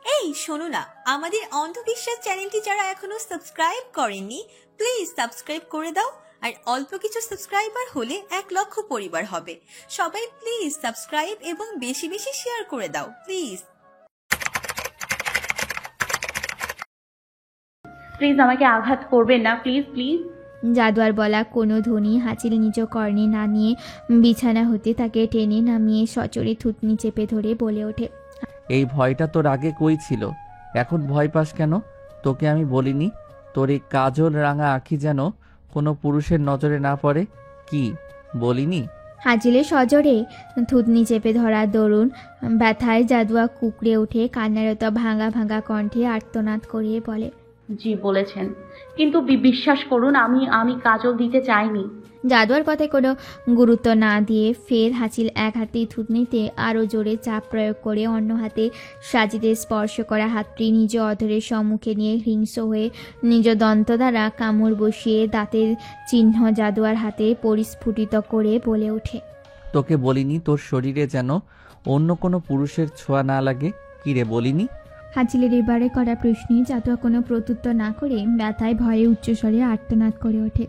এই শোনো না, আমাদের অন্ধবিশ্বাস চ্যানেলটি যারা এখনো সাবস্ক্রাইব করেননি প্লিজ সাবস্ক্রাইব করে দাও। আর অল্প কিছু সাবস্ক্রাইবার হলে 1,00,000 পরিবার হবে। সবাই প্লিজ সাবস্ক্রাইব এবং বেশি বেশি শেয়ার করে দাও প্লিজ। প্লিজ আমাকে আঘাত করবেন না, প্লিজ প্লিজ। জাদুয়ার বলা কোনো ধ্বনি হাঁচিল নিজ কর্ণে না নিয়ে বিছানা হতে তাকে টেনে নামিয়ে সচরে থুতনি চেপে ধরে বলে ওঠে, এই ভয়টা তোর আগে কই ছিল? এখন ভয় পাস কেন? তোকে আমি বলিনি তোর এই কাজল রাঙা আঁখি যেন কোনো পুরুষের নজরে না পড়ে? কি বলিনি? হাঁচিলের সজোরে থুতনি চেপে ধরা দরুন ব্যথায় জাদুয়া কুকড়ে ওঠে, কান্নারত ভাঙা ভাঙা কণ্ঠে আর্তনাদ করিয়ে বলে, জি বলেছেন, কিন্তু বিশ্বাস করুন আমি কাজল দিতে চাইনি। জাদুয়ার কথায় কোনো গুরুত্ব না দিয়ে ফের হাঁচিল এক হাতে থুতনিতে আরও জোরে চাপ প্রয়োগ করে অন্য হাতে সাজিদে স্পর্শ করা হাতটি নিজ অধরের সম্মুখে নিয়ে হিংস্র হয়ে নিজ দন্ত দ্বারা কামড় বসিয়ে দাঁতের চিহ্ন জাদুয়ার হাতে পরিস্ফুটিত করে বলে ওঠে, তোকে বলিনি তোর শরীরে যেন অন্য কোনো পুরুষের ছোঁয়া না লাগে? কিরে বলিনি? হাঁচিলের এবারে করা প্রশ্নে জাদুয়া কোনো প্রত্যুত্তর না করে ব্যথায় ভয়ে উচ্চস্বরে আর্তনাদ করে ওঠে।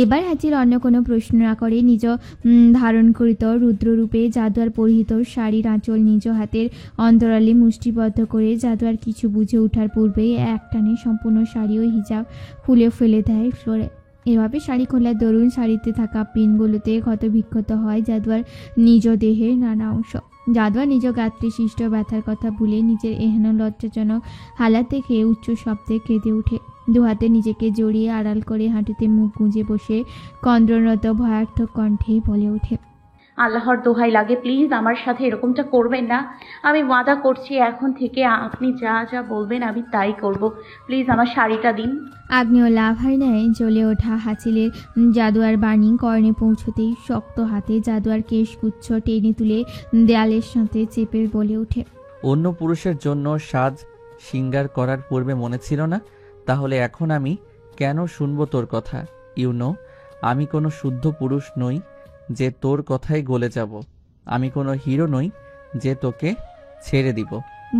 এবার হাঁচিল অন্য কোনো প্রশ্ন না করে নিজ ধারণকৃত রুদ্ররূপে জাদুয়ার পরিহিত শাড়ির আঁচল নিজ হাতের অন্তরালে মুষ্টিবদ্ধ করে জাদুয়ার কিছু বুঝে ওঠার পূর্বেই একটানে সম্পূর্ণ শাড়ি ও হিজাব খুলে ফেলে দেয় ফ্লোরে। এভাবে শাড়ি খোলার দরুন শাড়িতে থাকা পিনগুলোতে ক্ষতবিক্ষত হয় জাদুয়ার নিজ দেহের নানা অংশ। জাদুয়া নিজ গাত্রে সৃষ্ট ব্যথার কথা ভুলে নিজের এহেন লজ্জাজনক হালাত দেখে উচ্চ শব্দে কেঁদে ওঠে। দুহাতে নিজেকে জড়িয়ে আড়াল করে হাঁটুতে মুখ গুঁজে বসে ক্রন্দনরত ভয়ার্থ কণ্ঠে বলে ওঠে, আল্লাহর দোহাই লাগে, প্লিজ আমার সাথে এরকমটা করবেন না। আমি ওয়াদা করছি এখন থেকে আপনি যা যা বলবেন আমি তাই করব। প্লিজ আমার শাড়িটা দিন। আগ্নেয় লাভার ন্যায় জ্বলে ওঠা হাঁচিলের জাদুয়ার বাণী কর্ণে পৌঁছতেই শক্ত হাতে জাদুয়ার কেশগুচ্ছ টেনে তুলে দেয়ালের সাথে চেপে বলে ওঠে, অন্য পুরুষের জন্য সাজ সিঙ্গার করার পূর্বে মনে ছিল না? তাহলে এখন আমি কেন শুনবো তোর কথা? আমি কোনো শুদ্ধ পুরুষ নই যে তোর কথাই গলে যাব। আমি কোনো হিরো নই যে তোকে ছেড়ে দিব।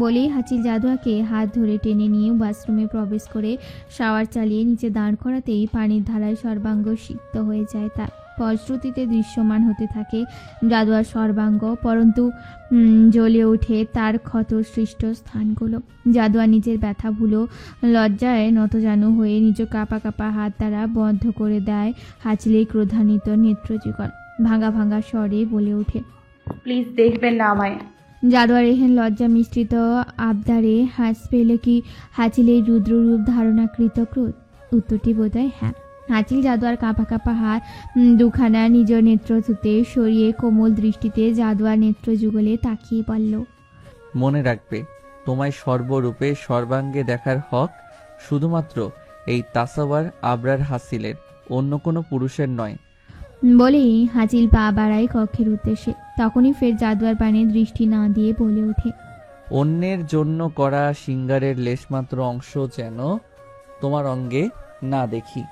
বলেই হাঁচিল জাদুয়াকে হাত ধরে টেনে নিয়ে বাথরুমে প্রবেশ করে শাওয়ার চালিয়ে নিচে দাঁড় করাতেই পানির ধারায় সর্বাঙ্গ সিক্ত হয়ে যায় তার। ফলশ্রুতিতে দৃশ্যমান হতে থাকে জাদুয়ার সর্বাঙ্গ, পরন্তু জ্বলে ওঠে তার ক্ষত সৃষ্ট স্থানগুলো। জাদুয়া নিজের ব্যথা ভুলো লজ্জায় নতজানু হয়ে নিজ কাঁপা কাঁপা হাত দ্বারা বন্ধ করে দেয় হাঁচিলের ক্রোধান্বিত নেত্রযুগল। ভাঙা ভাঙা স্বরে বলে ওঠে, প্লিজ দেখবেন না আমায়। জাদুয়ার এহেন লজ্জা মিশ্রিত আবদারে হাঁস পেলে কি হাঁচিলের রুদ্ররূপ ধারণাকৃত ক্রোধ? উত্তরটি বোধহয় হ্যাঁ। হাঁচিল জাদুয়ার কাঁপা কাঁপা হাত দুখানা নিজ নেত্রথুতে সরিয়ে কোমল দৃষ্টিতে জাদুয়ার নেত্রযুগলে তাকিয়ে বলল, মনে রাখবে, তোমায় সর্বরূপে সর্বাঙ্গে দেখার হক শুধুমাত্র এই তাসাওয়ার আবরার হাসিলের, অন্য কোনো পুরুষের নয়। বলেই হাঁচিল পা বাড়ায় কক্ষের উদ্দেশ্যে। তখনই ফের জাদুয়ার পানে দৃষ্টি না দিয়ে বলে ওঠে, অন্যের জন্য করা সিঙ্গারের লেশমাত্র অংশ যেন তোমার অঙ্গে না দেখি,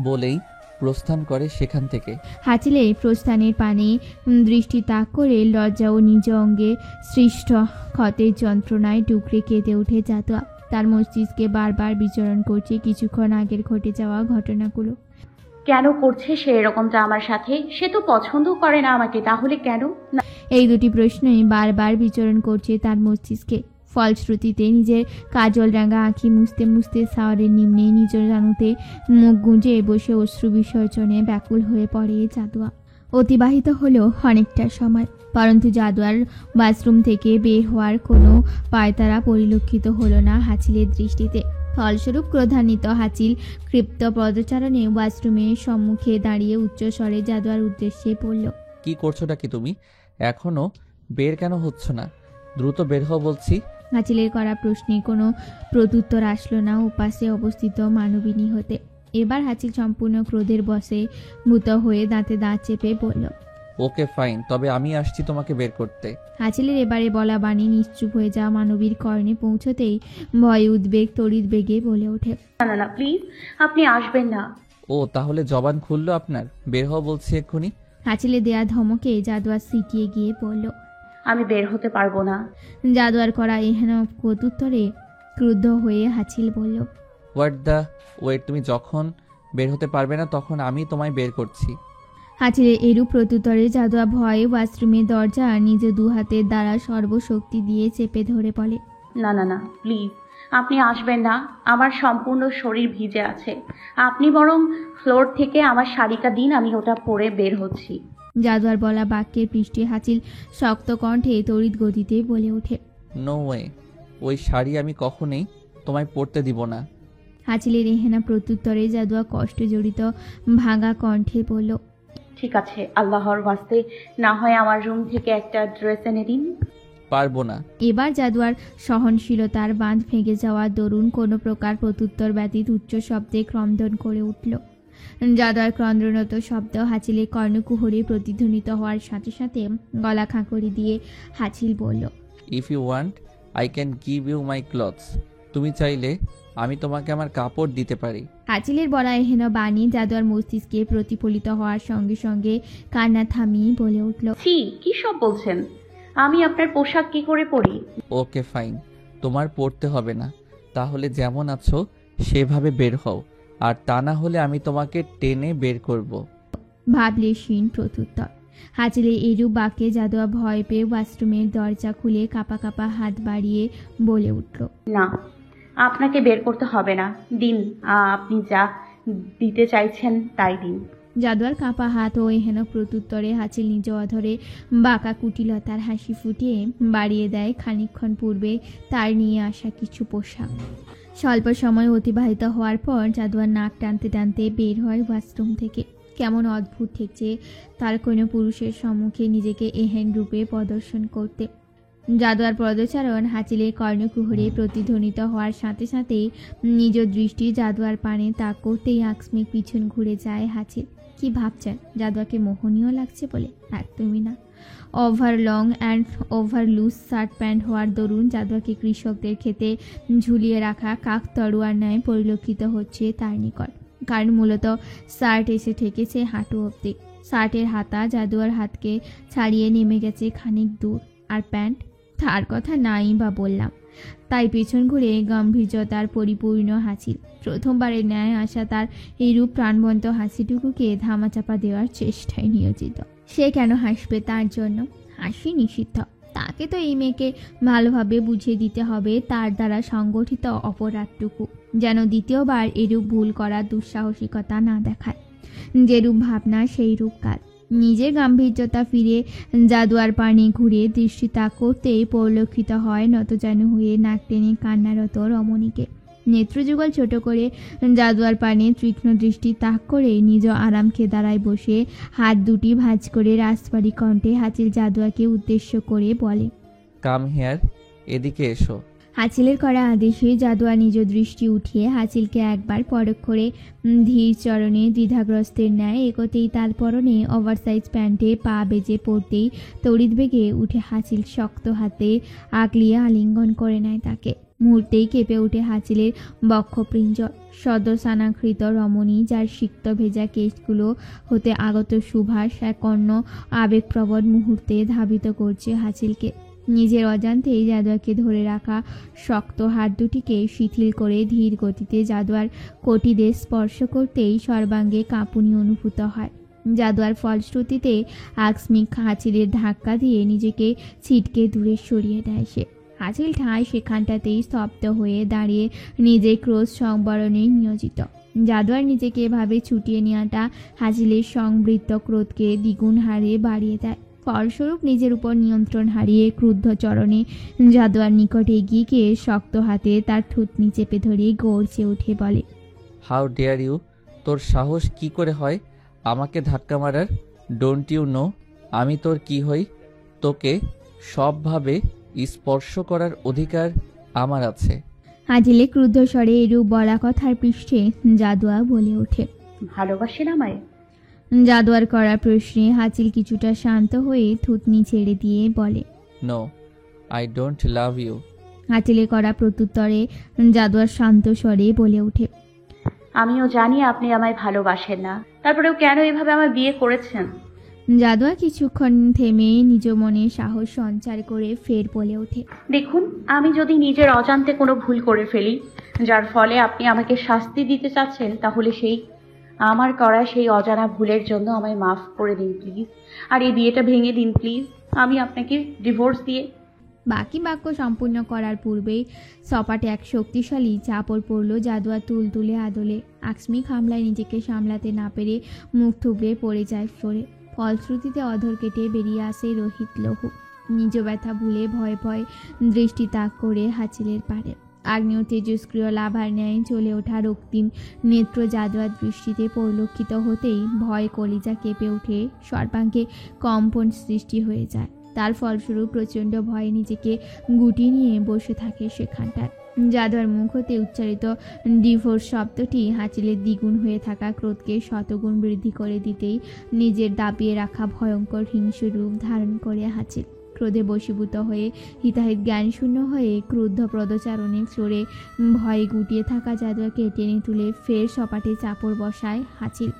বলেই প্রস্থান করে সেখান থেকে। হাঁচিলের প্রস্থানের পানে দৃষ্টি তাক করে লজ্জা ও নিজ অঙ্গে সৃষ্ট ক্ষতের যন্ত্রণায় টুকরে কেঁদে ওঠে জাদুয়া। তার মস্তিষ্কে বারবার বিচরণ করছে কিছুক্ষণ আগের ঘটে যাওয়া ঘটনাগুলো। কেন করছে সে এরকমটা আমার সাথে? সে তো পছন্দ করে না আমাকে, তাহলে কেন? এই দুটি প্রশ্নই বারবার বিচরণ করছে তার মস্তিষ্কে। ফলশ্রুতিতে নিজের কাজল রাঙা আঁখি মুছতে মুছতে শাওয়ারের নিম্নে নিজ জানুতে মুখ গুঁজে বসে অশ্রু বিসর্জনে ব্যাকুল হয়ে পড়ে জাদুয়া। অতিবাহিত হলো অনেকটা সময়, পরন্তু জাদুয়ার বাথরুম থেকে বের হওয়ার কোনো পায়তারা পরিলক্ষিত হলো না হাঁচিলের দৃষ্টিতে। ফলস্বরূপ ক্রোধান্বিত হাঁচিল ক্ষিপ্ত পদচারণে ওয়াশরুমের সম্মুখে দাঁড়িয়ে উচ্চস্বরে জাদুয়ার উদ্দেশ্যে বলল, কি করছোটা কি তুমি? এখনো বের কেন হচ্ছ না? দ্রুত বের হও বলছি। হাঁচিলের করা প্রশ্নে কোনো প্রত্যুত্তর আসলো না উপাসে অবস্থিত মানবিনী হতে। এবার হাঁচিল সম্পূর্ণ ক্রোধের বশে ভূত হয়ে দাঁতে দাঁত চেপে বলল, ওকে ফাইন, তবে আমি আসছি তোমাকে বের করতে। হাঁচিলের এবারে বলা বাণী নিশ্চুপ হয়ে যাওয়া মানবীর কর্ণে পৌঁছতেই ভয় উদ্বেগ তড়িৎ বেগে বলে ওঠে, না না প্লিজ, আপনি আসবেন না। ও তাহলে জবান খুললো আপনার? বের হও বলছি এক্ষুনি। হাঁচিলে দেয়া ধমকে জাদুয়া সিটিয়ে গিয়ে বলল, আমি বের হতে পারবো না। জাদুয়ার করা এহেন প্রত্যুত্তরে ক্রুদ্ধ হয়ে হাঁচিল বলল, ওয়েট, তুমি যখন বের হতে পারবে না তখন আমি তোমায় বের করছি। হাঁচিলের এরূপ প্রত্যুত্তরে জাদুয়া ভয়ে ওয়াশরুমের দরজা নিজ দু হাতের দ্বারা সর্বশক্তি দিয়ে চেপে ধরে বলে, না না না, প্লিজ আপনি আসবেন না। আমার সম্পূর্ণ শরীর ভিজে আছে। আপনি বরং ফ্লোর থেকে আমার শাড়িটা দিন, আমি ওটা পরে বের হচ্ছি। জাদুয়ার বলা বাক্যের পৃষ্ঠে হাঁচিল শক্ত কণ্ঠে তড়িৎ গতিতে বলে ওঠে, নো ওয়ে, ওই শাড়ি আমি কখনোই তোমায় পরতে দিব না। হাঁচিলের এহেনা প্রত্যুত্তরে জাদুয়া কষ্ট জড়িত ভাঙা কণ্ঠে বলল, ঠিক আছে, আল্লাহর ওয়াস্তে না হয় আমার রুম থেকে একটা ড্রেস এনে দিন। পারবো না। এবার জাদুয়ার সহনশীলতার বাঁধ ভেঙে যাওয়ার দরুন কোনো প্রকার প্রত্যুত্তর ব্যতীত উচ্চ শব্দে ক্রন্দন করে উঠল। জাদুয়ার ক্রন্দনরত শব্দ হাঁচিলের কর্ণকুহরে প্রতিধ্বনিত হওয়ার সাথে সাথে গলা খাঁকড়ি দিয়ে হাঁচিল বলল, if you want I can give you my clothes. তুমি চাইলে আমি তোমাকে আমার কাপড় দিতে পারি। হাঁচিলের বলা এহেন বাণী জাদুয়ার মস্তিষ্কে প্রতিফলিত হওয়ার সঙ্গে সঙ্গে কান্না থামিয়ে বলে উঠল, ছি, কি সব বলছেন? আমি আপনার পোশাক কি করে পরি? ওকে ফাইন, তোমার পড়তে হবে না। তাহলে যেমন আছো সেভাবে বের হও, আর তা না হলে আমি তোমাকে টেনে বের করব। ভাবলেশীন প্রত্যুত্তর। হাঁচিলের এরূপ বাক্যে জাদুয়া ভয় পেয়ে ওয়াশরুমের দরজা খুলে কাঁপা কাঁপা হাত বাড়িয়ে বলে উঠল, না, আপনাকে বের করতে হবে না। দিন, আপনি যা দিতে চাইছেন তাই দিন। জাদুয়ার কাঁপা হাত ও এহেন প্রত্যুত্তরে হাঁচিল নিজ অধরে বাঁকা কুটিলতার হাসি ফুটিয়ে বাড়িয়ে দেয় খানিকক্ষণ পূর্বে তার নিয়ে আসা কিছু পোশাক। স্বল্প সময় অতিবাহিত হওয়ার পর জাদুয়ার নাক টানতে টানতে বের হয় ওয়াশরুম থেকে। কেমন অদ্ভুত ঠেকছে তার কোনো পুরুষের সম্মুখে নিজেকে এহেন রূপে প্রদর্শন করতে। জাদুয়ার পদচারণ হাঁচিলের কর্ণকুহরে প্রতিধ্বনিত হওয়ার সাথে সাথে নিজ দৃষ্টি জাদুয়ার পানে তাক করতেই আকস্মিক পিছন ঘুরে যায় হাঁচিল। কি ভাবছেন জাদুয়াকে মোহনীয় লাগছে বলে? একদমই না। Over long and over loose shirt pant হওয়ার দরুন জাদুয়াকে কৃষকদের ক্ষেতে ঝুলিয়ে রাখা কাক তরোয়ার ন্যায় পরিলক্ষিত হচ্ছে তার নিকট। কারণ মূলত শার্ট এসে ঠেকেছে হাঁটু অবধি। শার্টের হাতা জাদুয়ার হাতকে ছাড়িয়ে নেমে গেছে খানিক দূর, আর প্যান্ট তার কথা নাই বা বললাম। তাই পেছন ঘুরে গম্ভীর্যতার পরিপূর্ণ হাসিল প্রথমবারের ন্যায় আসা তার এইরূপ প্রাণবন্ত হাসিটুকুকে ধামাচাপা দেওয়ার চেষ্টায় নিয়োজিত। সে কেন হাসবে তার জন্য? হাসি নিষিদ্ধ। তাকে তো এই মেয়েকে ভালোভাবে বুঝিয়ে দিতে হবে তার দ্বারা সংগঠিত অপরাধটুকু, যেন দ্বিতীয়বার এরূপ ভুল করার দুঃসাহসিকতা না দেখায়। যেরূপ ভাবনা সেই রূপ কাজ। নিজের গাম্ভীর্যতা ফিরে জাদুয়ার পানে ঘুরে দৃষ্টি তাক করতেই পরিলক্ষিত হয় নতজানু হয়ে নাক টেনে কান্নারত রমণীকে। নেত্রযুগল ছোট করে জাদুয়ার পানে তীক্ষ্ণ দৃষ্টি তাক করে নিজ আরামকে দাঁড়ায় বসে হাত দুটি ভাঁজ করে রাজবাড়ি কণ্ঠে হাঁচিল জাদুয়াকে উদ্দেশ্য করে বলে, কাম হেয়ার, এদিকে এসো। হাঁচিলের করা আদেশে জাদুয়া নিজ দৃষ্টি উঠিয়ে হাঁচিলকে একবার পরখ করে ধীর চরণে দ্বিধাগ্রস্তের ন্যায় এগোতেই তার পরনে ওভারসাইজ প্যান্টে পা বেজে পড়তেই তড়িৎ বেগে উঠে হাঁচিল শক্ত হাতে আগলিয়ে আলিঙ্গন করে নেয় তাকে। মুহূর্তেই কেঁপে উঠে হাঁচিলের বক্ষপিঞ্জর। সদস্যানাকৃত রমণী, যার সিক্ত ভেজা কেশগুলো হতে আগত সুভাষ এক অন্য আবেগপ্রবণ মুহূর্তে ধাবিত করছে হাঁচিলকে। নিজের অজান্তেই জাদুয়াকে ধরে রাখা শক্ত হাত দুটিকে শিথিল করে ধীর গতিতে জাদুয়ার কটিদের স্পর্শ করতেই সর্বাঙ্গে কাঁপুনি অনুভূত হয়। জাদুয়ার ফলশ্রুতিতে আকস্মিক হাঁচিলের ধাক্কা দিয়ে নিজেকে ছিটকে দূরে সরিয়ে দেয় সে। হাঁচিল ঠাঁই সেখানটাতেই স্তব্ধ হয়ে দাঁড়িয়ে নিজের ক্রোধ সংবরণে নিয়োজিত। জাদুয়ার নিজেকে এভাবে ছুটিয়ে নেওয়াটা হাঁচিলের সংবৃত্ত ক্রোধকে দ্বিগুণ হারে বাড়িয়ে দেয়। ফলস্বরূপ নিজের উপর নিয়ন্ত্রণ হারিয়ে ক্রুদ্ধ চরণে জাদুয়ার নিকটে এগিয়ে গিয়ে শক্ত হাতে তার থুতনি চেপে ধরে গর্জে উঠে বলে, হাউ ডেয়ার ইউ, তোর সাহস কি করে হয় আমাকে ধাক্কা মারার? ডোন্ট ইউ নো আমি তোর কি হই? তোকে সবভাবে স্পর্শ করার অধিকার আমার আছে। হাঁচিলে ক্রুদ্ধ স্বরে এরূপ বলা কথার পৃষ্ঠে জাদুয়া বলে ওঠে, ভালোবাসেন আমায়? জাদুয়ার করা প্রশ্নে হাঁচিল কিছুটা শান্ত হয়ে থুতনি ছেড়ে দিয়ে বলে, no, I don't love you. হাঁচিলে করা প্রত্যুত্তরে জাদুয়ার শান্ত স্বরে বলে ওঠে, আমিও জানি আপনি আমায় ভালোবাসেন না, তারপরেও কেন এভাবে আমায় বিয়ে করেছেন? জাদুয়া কিছুক্ষণ থেমে নিজ মনে সাহস সঞ্চার করে ফের বলে ওঠে। দেখুন, আমি যদি নিজের অজান্তে কোনো ভুল করে ফেলি যার ফলে আপনি আমাকে শাস্তি দিতে চাচ্ছেন, তাহলে আমার করা সেই অজানা ভুলের জন্য আমায় মাফ করে দিন প্লিজ। আর এই বিয়েটা ভেঙে দিন প্লিজ। আমি আপনাকে ডিভোর্স দিয়ে। বাকি বাক্য সম্পূর্ণ করার পূর্বেই সপাটে এক শক্তিশালী চাপড় পড়ল জাদুয়া তুলতুলে আদলে। আকস্মিক হামলায় নিজেকে সামলাতে না পেরে মুখ থুবড়ে পড়ে যায় ফ্লোরে। ফলশ্রুতিতে অধর কেটে বেরিয়ে আসে রোহিত লহু। নিজ ব্যথা ভুলে ভয়ে ভয়ে দৃষ্টি তাক করে হাঁচিলের পারে। আগ্নেয় তেজস্ক্রিয় লাভার ন্যায় চলে ওঠা রক্তিম নেত্র জাদুয়ার দৃষ্টিতে পরিলক্ষিত হতেই ভয় কলিজা কেঁপে উঠে, সর্বাঙ্গে কম্পন সৃষ্টি হয়ে যায়। তার ফলস্বরূপ প্রচণ্ড ভয়ে নিজেকে গুটিয়ে নিয়ে বসে থাকে সেখানটায়। জাদুয়ার মুখ হতে উচ্চারিত ডিভোর্স শব্দটি হাঁচিলের দ্বিগুণ হয়ে থাকা ক্রোধকে শতগুণ বৃদ্ধি করে দিতেই নিজের দাবিয়ে রাখা ভয়ঙ্কর হিংস্র রূপ ধারণ করে হাঁচিল। ক্রোধে বশীভূত হয়ে হিতাহিত জ্ঞানশূন্য হয়ে ক্রুদ্ধ পদচারণে ফ্লোরে ভয়ে গুটিয়ে থাকা জাদুয়াকে টেনে তুলে ফের সপাটে চাপড় বসায় হাঁচিল।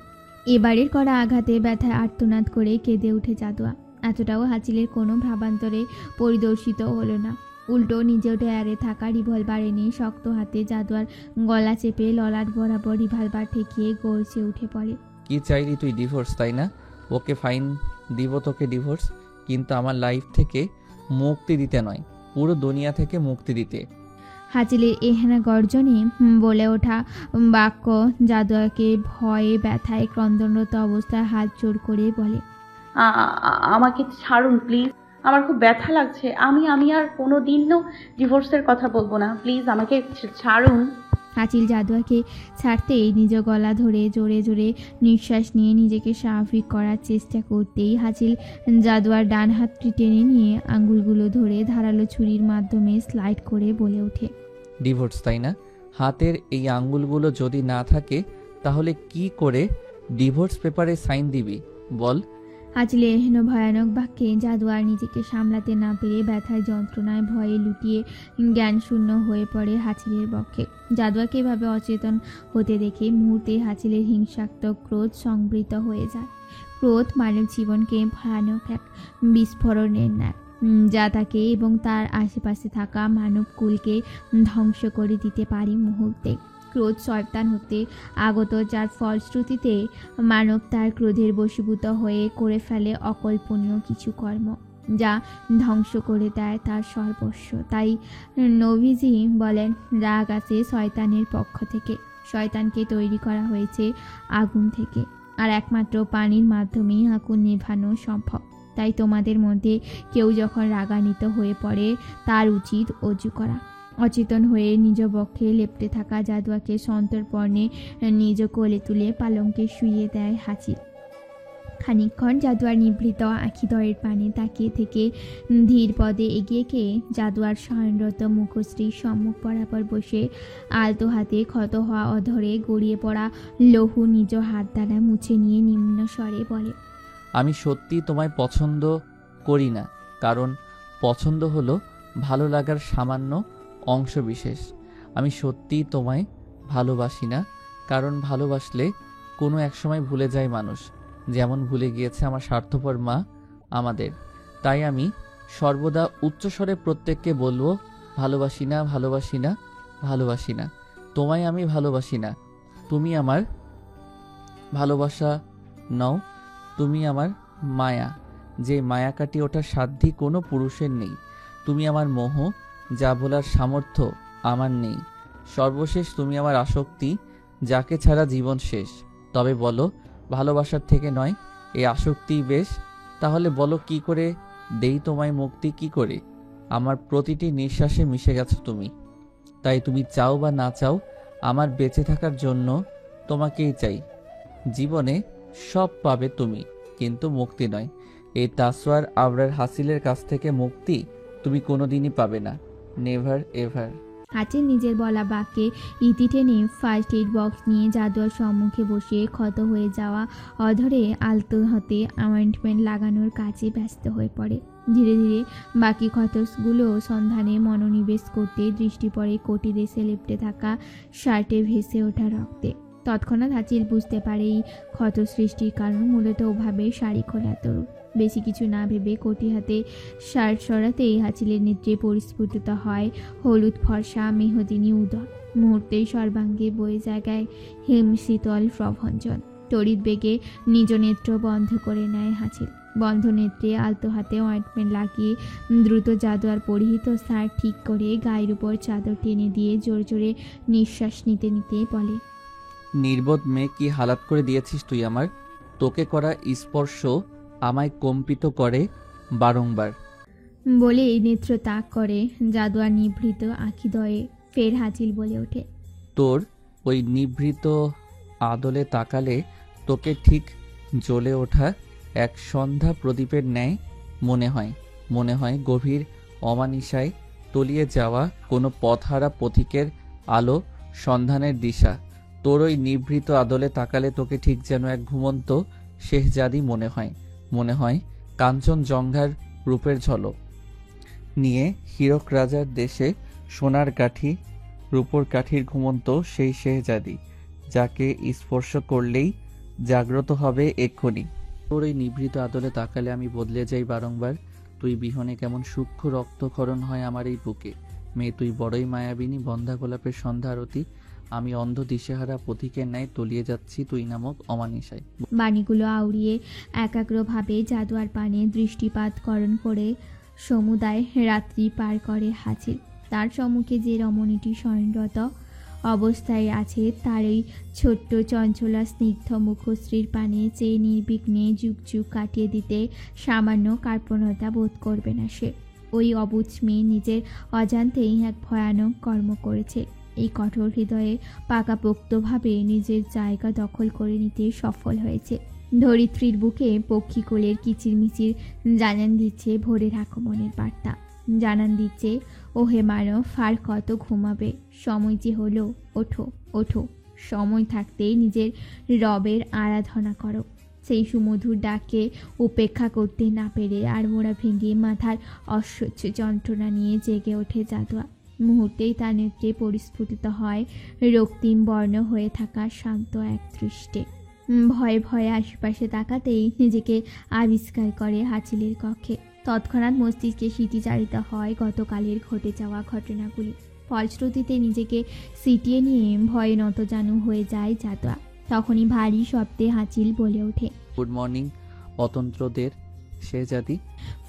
এবারের করা আঘাতে ব্যথায় আর্তনাদ করে কেঁদে উঠে জাদুয়া। এতটাও হাঁচিলের কোনো ভাবান্তরে পরিদর্শিত হলো না। উল্টো নিজেও ডয়ারে থাকা রিভলভার এনে শক্ত হাতে জাদুয়ার গলা চেপে ললাট বরাবর রিভলভার ঠেকিয়ে গর্জে উঠে পড়ে। কি চাইলি তুই? ডিভোর্স, তাই না? ওকে ফাইন, দিব তোকে ডিভোর্স, কিন্তু আমার লাইফ থেকে মুক্তি দিতে নয়, পুরো দুনিয়া থেকে মুক্তি দিতে। হাঁচিলের এহেনা গর্জনে বলে ওঠা বাক্য জাদুয়াকে ভয়ে ব্যথায় ক্রন্দনরত অবস্থায় হাত জোড় করে বলে, আমাকে ছাড়ুন প্লিজ। আমার খুব ব্যথা লাগছে। আমি আর কোনো দিনও ডিভোর্সের কথা বলবো না। প্লিজ আমাকে ছাড়ুন। হাঁচিল জাদুয়াকে ছাড়তেই নিজ গলা ধরে জোরে জোরে নিঃশ্বাস নিয়ে নিজেকে স্বাভাবিক করার চেষ্টা করতেই হাঁচিল জাদুয়ার ডান হাতটি টেনে নিয়ে আঙ্গুলগুলো ধরে ধারালো ছুরির মাধ্যমে স্লাইড করে বলে ওঠে, ডিভোর্স, তাই না? হাতের এই আঙ্গুলগুলো যদি না থাকে তাহলে কি করে ডিভোর্স পেপারে সাইন দিবি বল? হাঁচিলে এহেন ভয়ানক বাক্যে জাদুয়ার নিজেকে সামলাতে না পেরে ব্যথার যন্ত্রণায় ভয়ে লুটিয়ে জ্ঞানশূন্য হয়ে পড়ে হাঁচিলের বক্ষে। জাদুয়াকে এভাবে অচেতন হতে দেখে মুহূর্তে হাঁচিলের হিংসাত্মক ক্রোধ সংবৃত হয়ে যায়। ক্রোধ মানব জীবনকে ভয়ানক এক বিস্ফোরণের ন্যায়, যা তাকে এবং তার আশেপাশে থাকা মানব কুলকে ধ্বংস করে দিতে পারে মুহূর্তে। ক্রোধ শয়তান হতে আগত, যার ফলশ্রুতিতে মানব তার ক্রোধের বশীভূত হয়ে করে ফেলে অকল্পনীয় কিছু কর্ম, যা ধ্বংস করে দেয় তার সর্বস্ব। তাই নবীজি বলেন, রাগ আসে শয়তানের পক্ষ থেকে। শয়তানকে তৈরি করা হয়েছে আগুন থেকে, আর একমাত্র পানির মাধ্যমেই আগুন নেভানো সম্ভব। তাই তোমাদের মধ্যে কেউ যখন রাগান্বিত হয়ে পড়ে তার উচিত অজু করা। অচেতন হয়ে নিজ বক্ষে লেপ্টে থাকা জাদুয়াকে সন্তর্পণে নিজ কোলে তুলে পালঙ্কে শুইয়ে দেয় হাঁচিল। খানিকক্ষণ জাদুয়ার নিভৃত আখিদয়ের পানে তাকিয়ে থেকে ধীর পদে এগিয়ে গিয়ে জাদুয়ার শয়নরত মুখশ্রীর সম্মুখ বরাবর বসে আলতো হাতে ক্ষত হওয়া অধরে গড়িয়ে পড়া লহু নিজ হাত দ্বারা মুছে নিয়ে নিম্ন স্বরে বলে, আমি সত্যি তোমায় পছন্দ করি না, কারণ পছন্দ হলো ভালো লাগার সামান্য অংশবিশেষ। আমি সত্যিই তোমায় ভালোবাসি না, কারণ ভালোবাসলে কোনো একসময় ভুলে যায় মানুষ, যেমন ভুলে গিয়েছে আমার স্বার্থপর মা আমাদের। তাই আমি সর্বদা উচ্চস্বরে প্রত্যেককে বলবো, ভালোবাসি না, ভালোবাসি না, ভালোবাসি না। তোমায় আমি ভালোবাসি না। তুমি আমার ভালোবাসা নও, তুমি আমার মায়া, যে মায়া কাটিয়ে ওঠার সাধ্যি কোনো পুরুষের নেই। তুমি আমার মোহ, যা বলার সামর্থ্য আমার নেই। সর্বশেষ তুমি আমার আসক্তি, যাকে ছাড়া জীবন শেষ। তবে বলো, ভালোবাসার থেকে নয়, এই আসক্তিই বেশ। তাহলে বলো, কি করে দেই তোমায় মুক্তি? কি করে? আমার প্রতিটি নিঃশ্বাসে মিশে গেছো তুমি। তাই তুমি চাও বা না চাও, আমার বেঁচে থাকার জন্য তোমাকেই চাই। জীবনে সব পাবে তুমি, কিন্তু মুক্তি নয়। এই তাসওয়ার আবরার হাসিলের কাছ থেকে মুক্তি তুমি কোনোদিনই পাবে না। Never ever. হাঁচিল নিজের বলা বাক্যে ইতি টেনে ফার্স্ট এইড বক্স নিয়ে জাদুয়ার সম্মুখে বসে ক্ষত হয়ে যাওয়া অধরে আলতো হাতে অয়েন্টমেন্ট লাগানোর কাজে ব্যস্ত হয়ে পড়ে। ধীরে ধীরে বাকি ক্ষতগুলো সন্ধানে মনোনিবেশ করতে দৃষ্টি পড়ে কোটি দেশে লেপ্টে থাকা শার্টে ভেসে ওঠা রক্তে। তৎক্ষণাৎ হাঁচিল বুঝতে পারে এই ক্ষত সৃষ্টির কারণ মূলত ওভাবে শাড়ি খোলা তরু। বেশি কিছু না ভেবে কটি হাতে শার্ট সরাতেই হাঁচিলের নেত্রে পরিস্ফুটিত হয় হলুদ ফর্সা মেহদিনী উদর। মুহূর্তেই সর্বাঙ্গে বয়ে জায়গায় হিমশীতল প্রভঞ্জন। তড়িৎ বেগে নিজ নেত্র বন্ধ করে নেয় হাঁচিল। বন্ধ নেত্রে আলতো হাতে অয়েন্টমেন্ট লাগিয়ে দ্রুত জাদুয়ার পরিহিত শার্ট ঠিক করে গায়ের উপর চাদর টেনে দিয়ে জোরে জোরে নিঃশ্বাস নিতে নিতে বলে, নির্বোধ মেয়ে, কি হালাত করে দিয়েছিস তুই আমার। তোকে করা স্পর্শ আমায় কম্পিত করে বারংবার। বলে নেত্র তাক করে জাদুয়ার নিভৃত আঁখিদয়ে। ফের হাঁচিল বলে ওঠে, তোর ওই নিভৃত আদলে তাকালে তোকে ঠিক জ্বলে ওঠা এক সন্ধ্যা প্রদীপের ন্যায় মনে হয় গভীর অমানিসায় তলিয়ে যাওয়া কোনো পথহারা পথিকের আলো সন্ধানের দিশা। তোর ওই নিভৃত আদলে তাকালে তোকে ঠিক যেন এক ঘুমন্ত শেহজাদি মনে হয় কাঞ্চনজঙ্ঘার রূপের ঝলক নিয়ে হীরক রাজার দেশে সোনার কাঠি রূপোর কাঠির ঘুমন্ত সেই শেহজাদি, যাকে স্পর্শ করলেই জাগ্রত হবে এক্ষুনি। তোর ওই নিভৃত আদলে তাকালে আমি বদলে যাই বারংবার। তুই বিহনে কেমন সূক্ষ্ম রক্তক্ষরণ হয় আমার এই বুকে। মেয়ে, তুই বড়ই মায়াবিনী, বন্ধা গোলাপের সন্ধ্যা আরতি। আমি অন্ধ দিশেহারা পথিকের ন্যায় তলিয়ে যাচ্ছি তুই নামক অমানিসায়। বাণীগুলো আউড়িয়ে একাগ্রভাবে জাদুয়ার পানে দৃষ্টিপাতকরণ করে সমুদায় রাত্রি পার করে হাঁচিল। তার সম্মুখে যে রমণীটি শয়নরত অবস্থায় আছে তার এই ছোট্ট চঞ্চলা স্নিগ্ধ মুখশ্রীর পানে চেয়ে নির্বিঘ্নে যুগ যুগ কাটিয়ে দিতে সামান্য কার্পণ্যতা বোধ করবে না সে। ওই অবুঝ মেয়ে নিজের অজান্তেই এক ভয়ানক কর্ম করেছে। এই কঠোর হৃদয়ে পাকাপোক্তভাবে নিজের জায়গা দখল করে নিতে সফল হয়েছে। ধরিত্রীর বুকে পক্ষীকুলের কিচিরমিচির জানান দিচ্ছে ভোরের আগমনের বার্তা। জানান দিচ্ছে, ওহে মানব, আর কত ঘুমাবে, সময় যে হলো, ওঠো ওঠো। সময় থাকতেই নিজের রবের আরাধনা করো। সেই সুমধুর ডাকে উপেক্ষা করতে না পেরে আর মোড়া ভেঙে মাথার অসহ্য যন্ত্রণা নিয়ে জেগে ওঠে জাদুয়া। মুহূর্তেই তার নেত্রে পরিস্ফুটিত হয় রক্তিম বর্ণ হয়ে থাকা শান্ত এক দৃষ্টে। ভয়ে ভয়ে আশেপাশে তাকাতেই নিজেকে আবিষ্কার করে হাঁচিলের কক্ষে। তৎক্ষণাৎ মস্তিষ্কে স্মৃতিচারিত হয় গতকালের ঘটে যাওয়া ঘটনাগুলি। ফলশ্রুতিতে নিজেকে সিটিয়ে নিয়ে ভয়ে নতজানু হয়ে যায় জাদুয়া। তখনই ভারী শব্দে হাঁচিল বলে ওঠে, গুড মর্নিং অতন্ত্রদের শেহজাদি।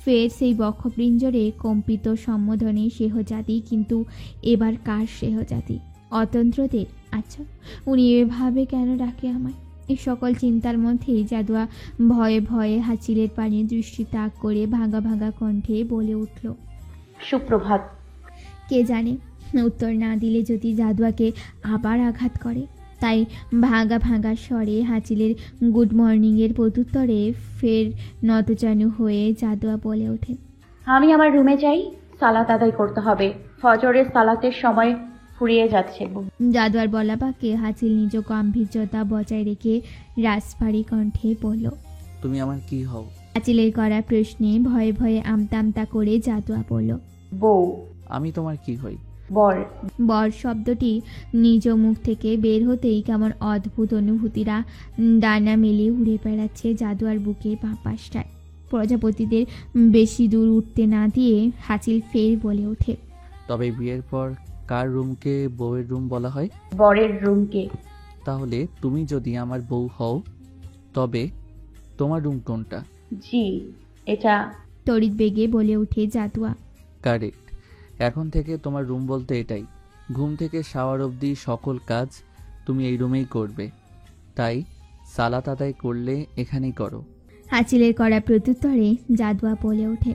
ফের সেই বক্ষপিঞ্জরে কম্পিত সম্বোধনে শেহজাদি, কিন্তু এবার কার শেহজাদি? অতন্ত্রদের? আচ্ছা, উনি এভাবে কেন ডাকে আমায়? এই সকল চিন্তার মধ্যেই জাদুয়া ভয়ে ভয়ে হাঁচিলের পানে দৃষ্টি তাক করে ভাঙা ভাঙা কণ্ঠে বলে উঠল, সুপ্রভাত। কে জানে উত্তর না দিলে যদি জাদুয়াকে আবার আঘাত করে। তাই ভাঙা ভাঙা স্বরে হাঁচিলের গুড মর্নিংয়ের প্রত্যুত্তরে ফের নতজানু হয়ে জাদুয়া বলে ওঠে, আমি আমার রুমে যাই, সালাত আদায় করতে হবে। ফজরের সালাতের সময় ফুরিয়ে যাচ্ছে। জাদুয়ার বলা বাক্যে হাঁচিল নিজ গাম্ভীর্যতা বজায় রেখে রাজভারী কণ্ঠে বলল, তুমি আমার কি হও? হাঁচিলের করা প্রশ্নে ভয়ে ভয়ে আমতা আমতা করে জাদুয়া বলল, বউ। আমি তোমার কি হই? বর। বর শব্দটি নিজ মুখ থেকে বের হতেই কেমন অদ্ভুত অনুভূতিরা ডানা মেলে উড়ে বেড়াচ্ছে জাদুয়ার বুকের বাঁ পাশটায়। প্রজাপতিদের বেশি দূর উঠতে না দিয়ে হাঁচিল ফের বলে ওঠে, তবে বিয়ের পর কার রুমকে বউয়ের রুম বলা হয়? বরের রুমকে। তাহলে তুমি যদি আমার বউ হও তবে তোমার রুম কোনটা? জি, এটা। তড়িৎ বেগে বলে ওঠে জাদুয়া। কারেক্ট। এখন থেকে তোমার রুম বলতে এটাই। ঘুম থেকে শাওয়ার অবধি সকল কাজ তুমি এই রুমেই করবে। তাই সালাত আদায় করলে এখানেই করো। হাঁচিলের করা প্রত্যুত্তরে জাদুয়া বলে ওঠে,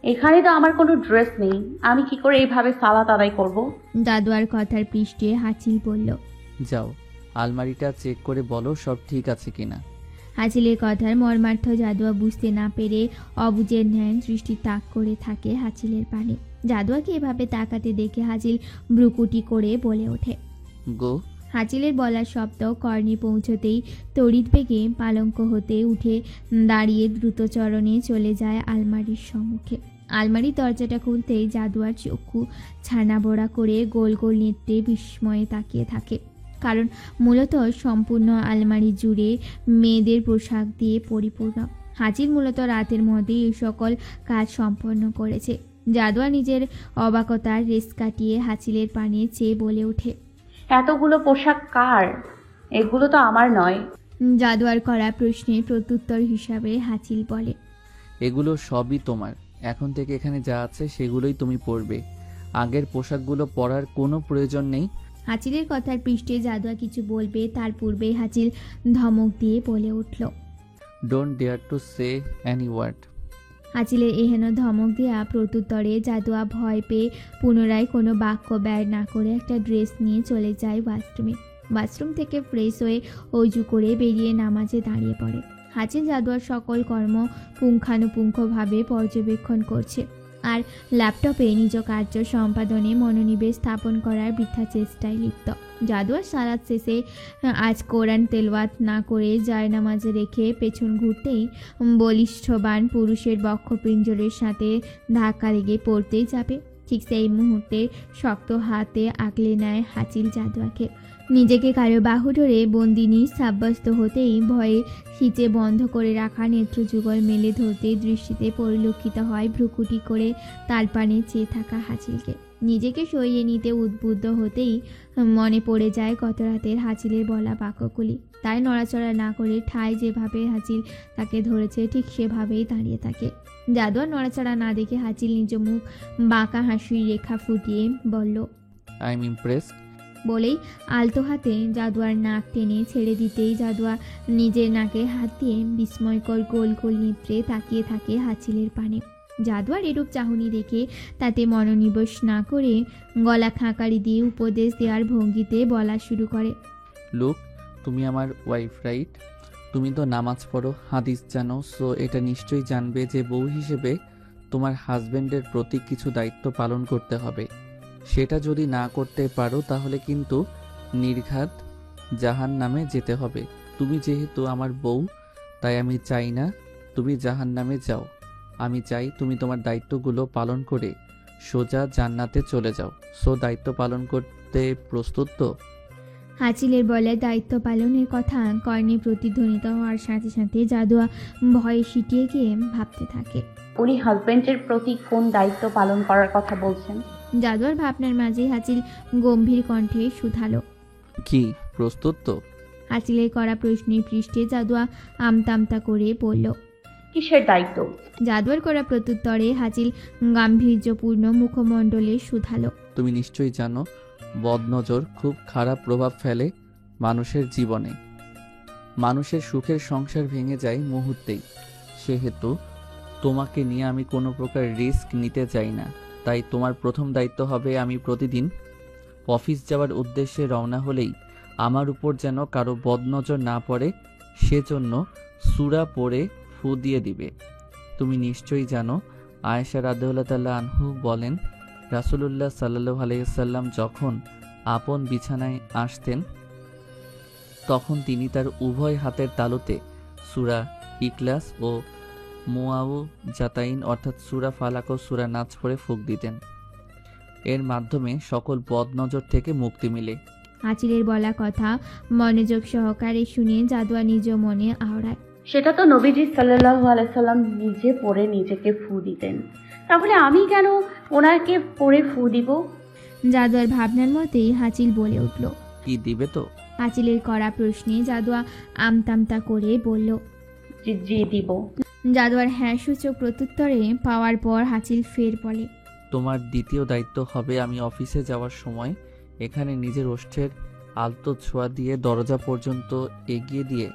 এখানে তো আমার কোনো ড্রেস নেই, আমি কি করে এইভাবে সালাত আদায় করব? জাদুয়ার কথার পৃষ্ঠে হাঁচিল বলল, যাও আলমারিটা চেক করে বলো সব ঠিক আছে কিনা। হাঁচিলের কথার মর্মার্থ জাদুয়া বুঝতে না পেরে অবুঝের ন্যায় দৃষ্টি তাক করে থাকে হাঁচিলের পানে। জাদুয়াকে এভাবে তাকাতে দেখে হাঁচিল ভ্রুকুটি করে বলে ওঠে, গো। হাঁচিলের বলার শব্দ কর্ণে পৌঁছতেই তড়িৎ বেগে পালঙ্ক হতে উঠে দাঁড়িয়ে দ্রুত চরণে চলে যায় আলমারির সম্মুখে। আলমারির দরজাটা খুলতেই জাদুয়ার চক্ষু ছানা বড়া করে গোল গোল নেত্রে বিস্ময়ে তাকিয়ে থাকে। কারণ মূলত সম্পূর্ণ আলমারি জুড়ে মেয়েদের পোশাক দিয়ে পরিপূর্ণ। হাজির মূলত রাতের মধ্যেই এই সকল কাজ সম্পন্ন করেছে। জাদুয়া নিজের অবাকতার রেস কাটিয়ে হাঁচিলের পানে চেয়ে বলে ওঠে, এতগুলো পোশাক কার? এগুলো তো আমার নয়। জাদুয়ার করা প্রশ্নের প্রত্যুত্তর হিসাবে হাঁচিল বলে, এগুলো সবই তোমার। এখন থেকে এখানে যা আছে সেগুলোই তুমি পরবে। আগের পোশাকগুলো পরার কোনো প্রয়োজন নেই। হাঁচিলের কথার পৃষ্ঠে জাদুয়া কিছু বলবে তার পূর্বেই হাঁচিল ধমক দিয়ে বলে উঠল, don't dare to say any word. হাঁচিলের এহেন ধমক দেয়া প্রত্যুত্তরে জাদুয়া ভয় পেয়ে পুনরায় কোনো বাক্য ব্যয় না করে একটা ড্রেস নিয়ে চলে যায় ওয়াশরুমে। ওয়াশরুম থেকে ফ্রেশ হয়ে অজু করে বেরিয়ে নামাজে দাঁড়িয়ে পড়ে। হাঁচিল জাদুয়ার সকল কর্ম পুঙ্খানুপুঙ্খভাবে পর্যবেক্ষণ করছে আর ল্যাপটপে নিজ কার্য সম্পাদনে মনোনিবেশ স্থাপন করার বৃথা চেষ্টায় লিপ্ত। জাদুয়ার সালাত শেষে আজ কোরআন তেলাওয়াত না করে জায়নামাজে রেখে পেছন ঘুরতেই বলিষ্ঠবান পুরুষের বক্ষপিঞ্জরের সাথে ধাক্কা লেগে পড়তেই যাবে। ঠিক সেই মুহূর্তে শক্ত হাতে আগলে নেয় হাঁচিল জাদুয়াকে। নিজেকে কারো বাহু ধরে বন্দিনী সাব্যস্ত হতেই ভয়ে খিচে বন্ধ করে রাখা নেত্রযুগল মেলে ধরতে দৃষ্টিতে পরিলক্ষিত হয় ভ্রুকুটি করে তালপানে চেয়ে থাকা হাঁচিলকে। নিজেকে সরিয়ে নিতে উদ্বুদ্ধ হতেই মনে পড়ে যায় গত রাতের হাঁচিলের বলা বাক্যগুলি। তাই নড়াচড়া না করে ঠায় যেভাবে হাঁচিল তাকে ধরেছে ঠিক সেভাবেই দাঁড়িয়ে থাকে। জাদুয়া নড়াচড়া না দেখে হাঁচিল নিজ মুখ বাঁকা হাসির রেখা ফুটিয়ে বলল, আই এম ইমপ্রেসড। বলেই আলতো হাতে জাদুয়ার নাক টেনে ছেড়ে দিতেই জাদুয়া নিজের নাকে হাত দিয়ে বিস্ময়কর গোল গোল নেত্রে তাকিয়ে থাকে হাঁচিলের পানে। জাদুয়ার এরূপ চাহনি দেখে তাতে মনোনিবেশ না করে গলা খাঁকারি দিয়ে উপদেশ দেওয়ার ভঙ্গিতে বলা শুরু করে, লুক, তুমি আমার ওয়াইফ রাইট? তুমি তো নামাজ পড়ো, হাদিস জানো, সো এটা নিশ্চয়ই জানবে যে বউ হিসেবে তোমার হাজবেন্ডের প্রতি কিছু দায়িত্ব পালন করতে হবে। সেটা যদি না করতে পারো তাহলে কিন্তু নির্ঘাত জাহান্নামে যেতে হবে। তুমি যেহেতু আমার বউ, তাই আমি চাই না তুমি জাহান্নামে যাও। আমি চাই তুমি তোমার দায়িত্বগুলো পালন করে সোজা জান্নাতে চলে যাও। সো দায়িত্ব পালন করতে প্রস্তুত তো? হাঁচিলের বলে দায়িত্ব পালনের কথা কর্ণে প্রতিধ্বনিত হওয়ার সাথে সাথে জাদুয়া ভয়ে সিটিয়ে গিয়ে ভাবতে থাকে, উনি হাজবেন্ডের প্রতি কোন দায়িত্ব পালন করার কথা বলছেন? জাদুয়ার ভাবনার মাঝেই হাঁচিল গম্ভীর কণ্ঠে শুধালো, কি প্রস্তুত তো? হাঁচিলের করা প্রশ্নের পৃষ্ঠে জাদুয়া আমতামতা করে বলল, কিসের দায়িত্ব? জাদুয়ার করা প্রত্যুত্তরে হাঁচিল গাম্ভীর্যপূর্ণ মুখমণ্ডলে শুধালো, তুমি নিশ্চয়ই জানো বদনজর খুব খারাপ প্রভাব ফেলে মানুষের জীবনে। মানুষের সুখের সংসার ভেঙে যায় মুহূর্তেই। সেহেতু তোমাকে নিয়ে আমি কোনো প্রকার রিস্ক নিতে চাই না। তাই তোমার প্রথম দায়িত্ব হবে আমি প্রতিদিন অফিস যাওয়ার উদ্দেশ্যে রওনা হলেই আমার উপর যেন কারো বদনজর না পড়ে সেজন্য সূরা পড়ে ফু দিয়ে দিবে। তুমি নিশ্চয়ই জানো আয়েশা রাদিয়াল্লাহু তাআলা আনহু বলেন, রাসূলুল্লাহ সাল্লাল্লাহু আলাইহি ওয়াসাল্লাম যখন আপন বিছানায় আসতেন তখন তিনি তার উভয় হাতের তালুতে সূরা ইখলাস ও মুআউযাতাইন অর্থাৎ সূরা ফালাক ও সূরা নাস পড়ে ফুঁক দিতেন। এর মাধ্যমে সকল বদনজর থেকে মুক্তি মিলে। হাঁচিলের বলা কথা মনোযোগ সহকারে শুনে জাদুয়া নিজ মনে আওড়ায়, সেটা তো নবীজি সাল্লাল্লাহু আলাইহি সাল্লাম নিজে পড়ে নিজেকে ফু দিতেন, তাহলে আমি কেন ওনাকে পড়ে ফু দিব? জাদুয়ার ভাবনার মতেই হাঁচিল বলে উঠল, কি দিবে তো? হাঁচিলের করা প্রশ্নে জাদুয়া আমতামতা করে বলল, জি দিব। জাদুয়ার হ্যাঁ সূচক প্রত্যুত্তরে পাওয়ার পর হাঁচিল ফের বলে, তোমার দ্বিতীয় দায়িত্ব হবে আমি অফিসে যাওয়ার সময় এখানে নিজের ওষ্ঠের আলতো ছোঁয়া দিয়ে দরজা পর্যন্ত এগিয়ে দিয়ে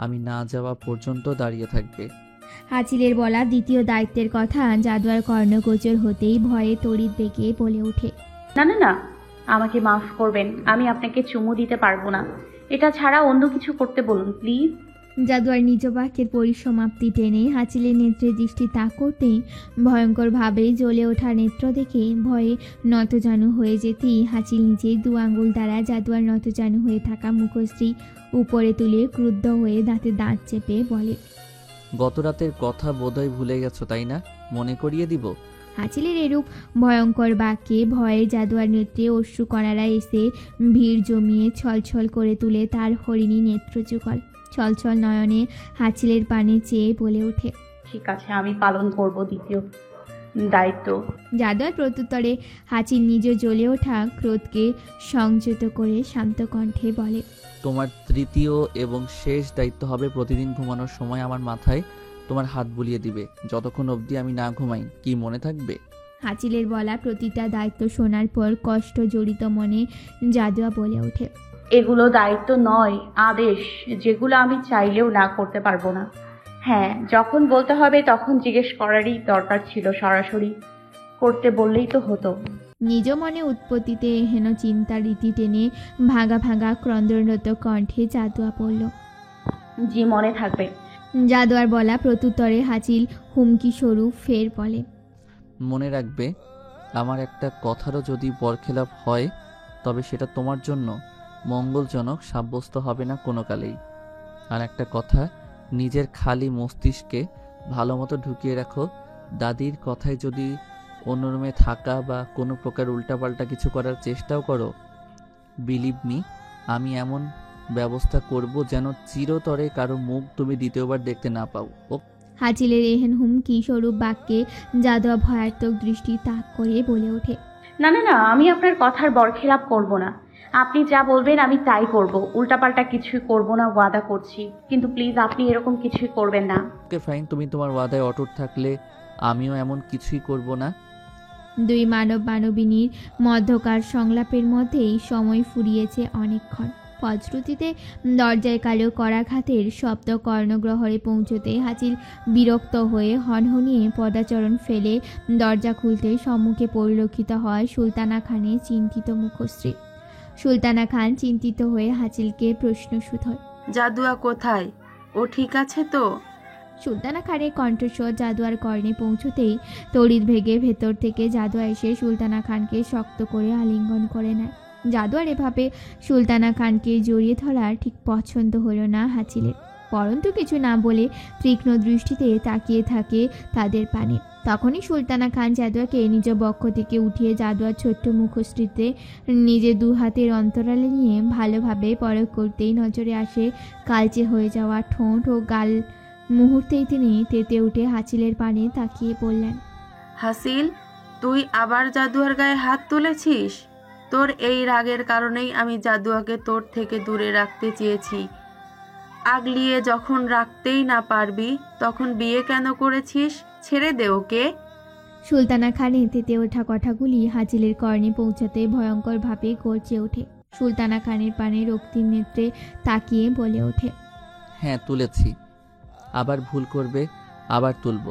আমি না যাওয়া পর্যন্ত দাঁড়িয়ে থাকবে। হাঁচিলের বলা দ্বিতীয় দায়িত্বের কথা জাদুয়ার কর্ণগোচর হতেই ভয়ে তড়িৎ বেগে বলে ওঠে, না না না, আমাকে মাফ করবেন, আমি আপনাকে চুমু দিতে পারবো না। এটা ছাড়া অন্য কিছু করতে বলুন প্লিজ। জাদুয়ার নিজ বাক্যের পরিসমাপ্তি টেনে হাঁচিলের নেত্রে দৃষ্টি তাক করতেই ভয়ঙ্করভাবে জ্বলে ওঠা নেত্র দেখে ভয়ে নতজানু হয়ে যেতেই হাঁচিল নিজের দু আঙুল দ্বারা জাদুয়ার নতজানু হয়ে থাকা মুখশ্রী উপরে তুলে ক্রুদ্ধ হয়ে দাঁতে দাঁত চেপে বলে, গত রাতের কথা বোধহয় ভুলে গেছো তাই না? মনে করিয়ে দিব। হাঁচিলের এরূপ ভয়ঙ্কর বাক্যে ভয়ে জাদুয়ার নেত্রে অশ্রুকণারা এসে ভিড় জমিয়ে ছলছল করে তুলে তার হরিণী নেত্রযুগল। ছলছল নয়নে হাঁচিলের পানে চেয়ে বলে ওঠে, ঠিক আছে, আমি পালন করব দ্বিতীয় দায়িত্ব। জাদুয়ার প্রত্যুত্তরে হাঁচির নিজ জ্বলে ওঠা ক্রোধকে সংযত করে শান্ত কণ্ঠে বলে, তোমার তৃতীয় এবং শেষ দায়িত্ব হবে প্রতিদিন ঘুমানোর সময় আমার মাথায় তোমার হাত বুলিয়ে দিবে, যতক্ষণ অবধি আমি না ঘুমাই। কি মনে থাকবে? হাঁচিলের বলা প্রতিটা দায়িত্ব শোনার পর কষ্ট জড়িত মনে জাদুয়া বলে ওঠে, এগুলো দায়িত্ব নয়, আদেশ, যেগুলো আমি চাইলেও না করতে পারবো না। হ্যাঁ, যখন বলতে হবে তখন জিজ্ঞেস করারই দরকার ছিল, সরাসরি করতে বললেই তো হতো। নিজ মনে উৎপত্তিতে হেন চিন্তার রীতি টেনে ভাঙা ভাঙা ক্রন্দনরত কণ্ঠে জাদুয়া পড়ল। জি, মনে থাকবে। জাদুয়ার বলা প্রত্যুত্তরে হাঁচিল হুমকি স্বরূপ ফের বলে, মনে রাখবে, আমার একটা কথারও যদি বরখেলাপ হয় তবে সেটা তোমার জন্য মঙ্গলজনক সাব্যস্ত হবে না কোনো কালেই। আর একটা কথা, নিজের খালি মস্তিষ্কে ভালো মতো ঢুকিয়ে রাখো। দাদির কথায় যদি অন্য রুমে থাকা বা কোনো প্রকার উল্টাপাল্টা কিছু করার চেষ্টাও করো, বিলিভ মি, আমি এমন ব্যবস্থা করব যেন চিরতরে কারো মুখ তুমি দ্বিতীয়বার দেখতে না পাও। ও হাঁচিলের এহেন হুমকি স্বরূপ বাক্যে জাদুয়া ভয়াত্মক দৃষ্টি তাক করে বলে ওঠে, না না না, আমি আপনার কথার বরখেলাপ করব না। আপনি যা বলবেন আমি তাই করব, উল্টাপাল্টা কিছুই করব না, ওয়াদা করছি। কিন্তু প্লিজ আপনি এরকম কিছুই করবেন না। ওকে ফাইন, তুমি তোমার ওয়াদায় অটুট থাকলে আমিও এমন কিছুই করব না। দুই মানব মানবিনীর মধ্যকার সংলাপের মধ্যেই সময় ফুরিয়েছে অনেকক্ষণ। ফলশ্রুতিতে দরজায় কালো করাঘাতের শব্দ কর্ণগ্রহরে পৌঁছতে হাঁচিল বিরক্ত হয়ে হনহনিয়ে পদাচরণ ফেলে দরজা খুলতে সম্মুখে পরিলক্ষিত হয় সুলতানা খানের চিন্তিত মুখশ্রী। সুলতানা খান চিন্তিত হয়ে হাঁচিলকে প্রশ্ন শুধয়, জাদুয়া কোথায়? ও ঠিক আছে তো? সুলতানা খানের কণ্ঠস্বর জাদুয়ার কর্ণে পৌঁছতেই তড়িৎ ভেগে ভেতর থেকে জাদুয়া এসে সুলতানা খানকে শক্ত করে আলিঙ্গন করে নেয়। জাদুয়ার এভাবে সুলতানা খানকে জড়িয়ে ধরা ঠিক পছন্দ হলো না হাঁচিলের, পরন্তু কিছু না বলে তীক্ষ্ণ দৃষ্টিতে তাকিয়ে থাকে তাদের পানে। তখনই সুলতানা খান জাদুয়াকে নিজ বক্ষ থেকে উঠিয়ে জাদুয়ার ছোট্ট মুখশ্রীতে নিজের দু হাতের অন্তরালে নিয়ে ভালোভাবে পরখ করতেই নজরে আসে কালচে হয়ে যাওয়া ঠোঁট ও গাল। মুহূর্তেই তিনি তেতে উঠে হাঁচিলের পানে তাকিয়ে বললেন, হাসিল, তুই আবার জাদুয়ার গায়ে হাত তুলেছিস? তোর এই রাগের কারণেই আমি জাদুয়াকে তোর থেকে দূরে রাখতে চেয়েছি। আগলিয়ে যখন রাখতেই না পারবি তখন বিয়ে কেন করেছিস? ছেড়ে দে ওকে। সুলতানা খানের তেতে ওঠা কথাগুলি হাঁচিলের কর্ণে পৌঁছাতে ভয়ঙ্করভাবে গর্জে ওঠে। সুলতানা খানের পানে রক্তিম নেত্রে তাকিয়ে বলে ওঠে, হ্যাঁ, তুলেছি। আবার ভুল করবে, আবার তুলব।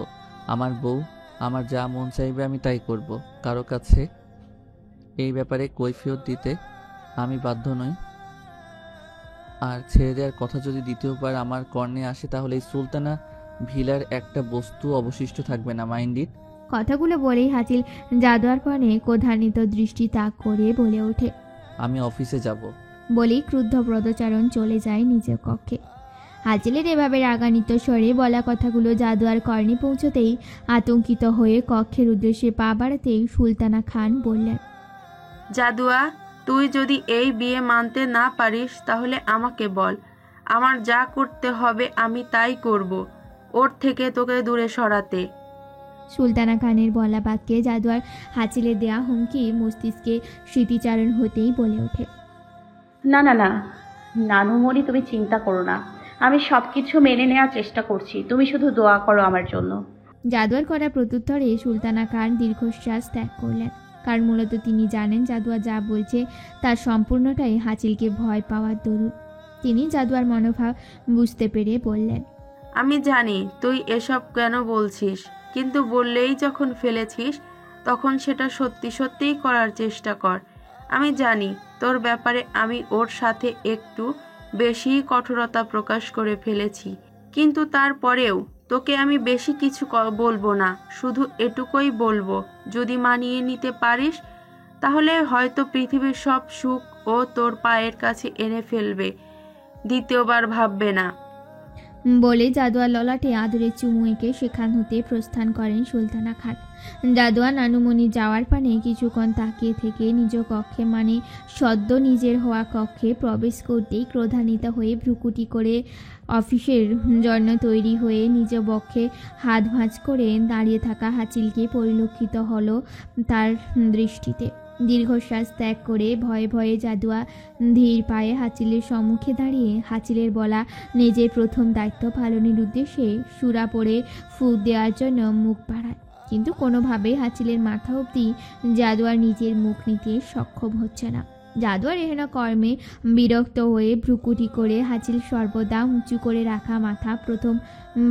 আমার বউ, আমার যা মন চাইবে আমি তাই করব। কারো কাছে এই ব্যাপারে কৈফিয়ত দিতে আমি বাধ্য নই। আর ছেড়ে দেওয়ার কথা যদি দ্বিতীয়বার আমার কর্ণে আসে তাহলে এই সুলতানা ভিলার একটা বস্তু অবশিষ্ট থাকবে না, মাইন্ড ইট। কথাগুলো বলেই হাঁচিল জাদুয়ার পানে ক্রোধান্বিত দৃষ্টি তাক করে বলে ওঠে। আমি অফিসে যাব। বলেই ক্রুদ্ধ পদচারণ চলে যায় নিজের কক্ষে। হাঁচিলের এভাবে রাগান্বিত স্বরে বলা কথাগুলো জাদুয়ার কর্ণে পৌঁছতেই আতঙ্কিত হয়ে কক্ষের উদ্দেশ্যে পা বাড়াতেই সুলতানা খান বললেন, জাদুয়া, তুই যদি এই বিয়ে মানতে না পারিস তাহলে আমাকে বল, আমার যা করতে হবে আমি তাই করব ওর থেকে তোকে দূরে সরাতে। সুলতানা খানের বলা বাক্যে জাদুয়ার হাঁচিলের দেয়া হুমকি মস্তিষ্কে স্মৃতিচারণ হতেই বলে ওঠে, না না না, নানুমণি, তুমি চিন্তা করো না, আমি সব কিছু মেনে নেওয়ার চেষ্টা করছি। তুমি শুধু দোয়া করো আমার জন্য। জাদুয়ার করা প্রত্যুত্তরে সুলতানা খান দীর্ঘশ্বাস ত্যাগ করলেন, কারণ মূলত তিনি জানেন জাদুয়া যা বলছে তার সম্পূর্ণটাই হাঁচিলকে ভয় পাওয়ার দরুন। তিনি জাদুয়ার মনোভাব বুঝতে পেরে বললেন, আমি জানি তুই এসব কেন বলছিস, কিন্তু বললেই যখন ফেলেছিস তখন সেটা সত্যি সত্যিই করার চেষ্টা কর। আমি জানি তোর ব্যাপারে আমি ওর সাথে একটু বেশি কঠোরতা প্রকাশ করে ফেলেছি, কিন্তু তারপরেও তোকে আমি বেশি কিছু বলবো না, শুধু এটুকুই বলবো, যদি মানিয়ে নিতে পারিস তাহলে হয়তো পৃথিবীর সব সুখ ও তোর পায়ের কাছে এনে ফেলবে, দ্বিতীয়বার ভাববে না। বলে জাদুয়ার ললাটে আদরে চুমু এঁকে সেখান হতে প্রস্থান করেন সুলতানা খান। জাদুয়া নানুমণি যাওয়ার পানে কিছুক্ষণ তাকিয়ে থেকে নিজ কক্ষে মানে সদ্য নিজের হওয়া কক্ষে প্রবেশ করতেই ক্রোধান্বিত হয়ে ভ্রুকুটি করে অফিসের জন্য তৈরি হয়ে নিজ বক্ষে হাত ভাঁজ করে দাঁড়িয়ে থাকা হাঁচিলকে পরিলক্ষিত হলো তার দৃষ্টিতে। দীর্ঘশ্বাস ত্যাগ করে ভয়ে ভয়ে জাদুয়া ধীর পায়ে হাঁচিলের সম্মুখে দাঁড়িয়ে হাঁচিলের বলা নিজের প্রথম দায়িত্ব পালনের উদ্দেশ্যে সুরা পড়ে ফুঁ দেওয়ার জন্য মুখ বাড়ায়, কিন্তু কোনোভাবেই হাঁচিলের মাথা অবধি জাদুয়ার নিজের মুখ নিতে সক্ষম হচ্ছে না। জাদুয়ার এহেন কর্মে বিরক্ত হয়ে ভ্রুকুটি করে হাঁচিল সর্বদা উঁচু করে রাখা মাথা প্রথম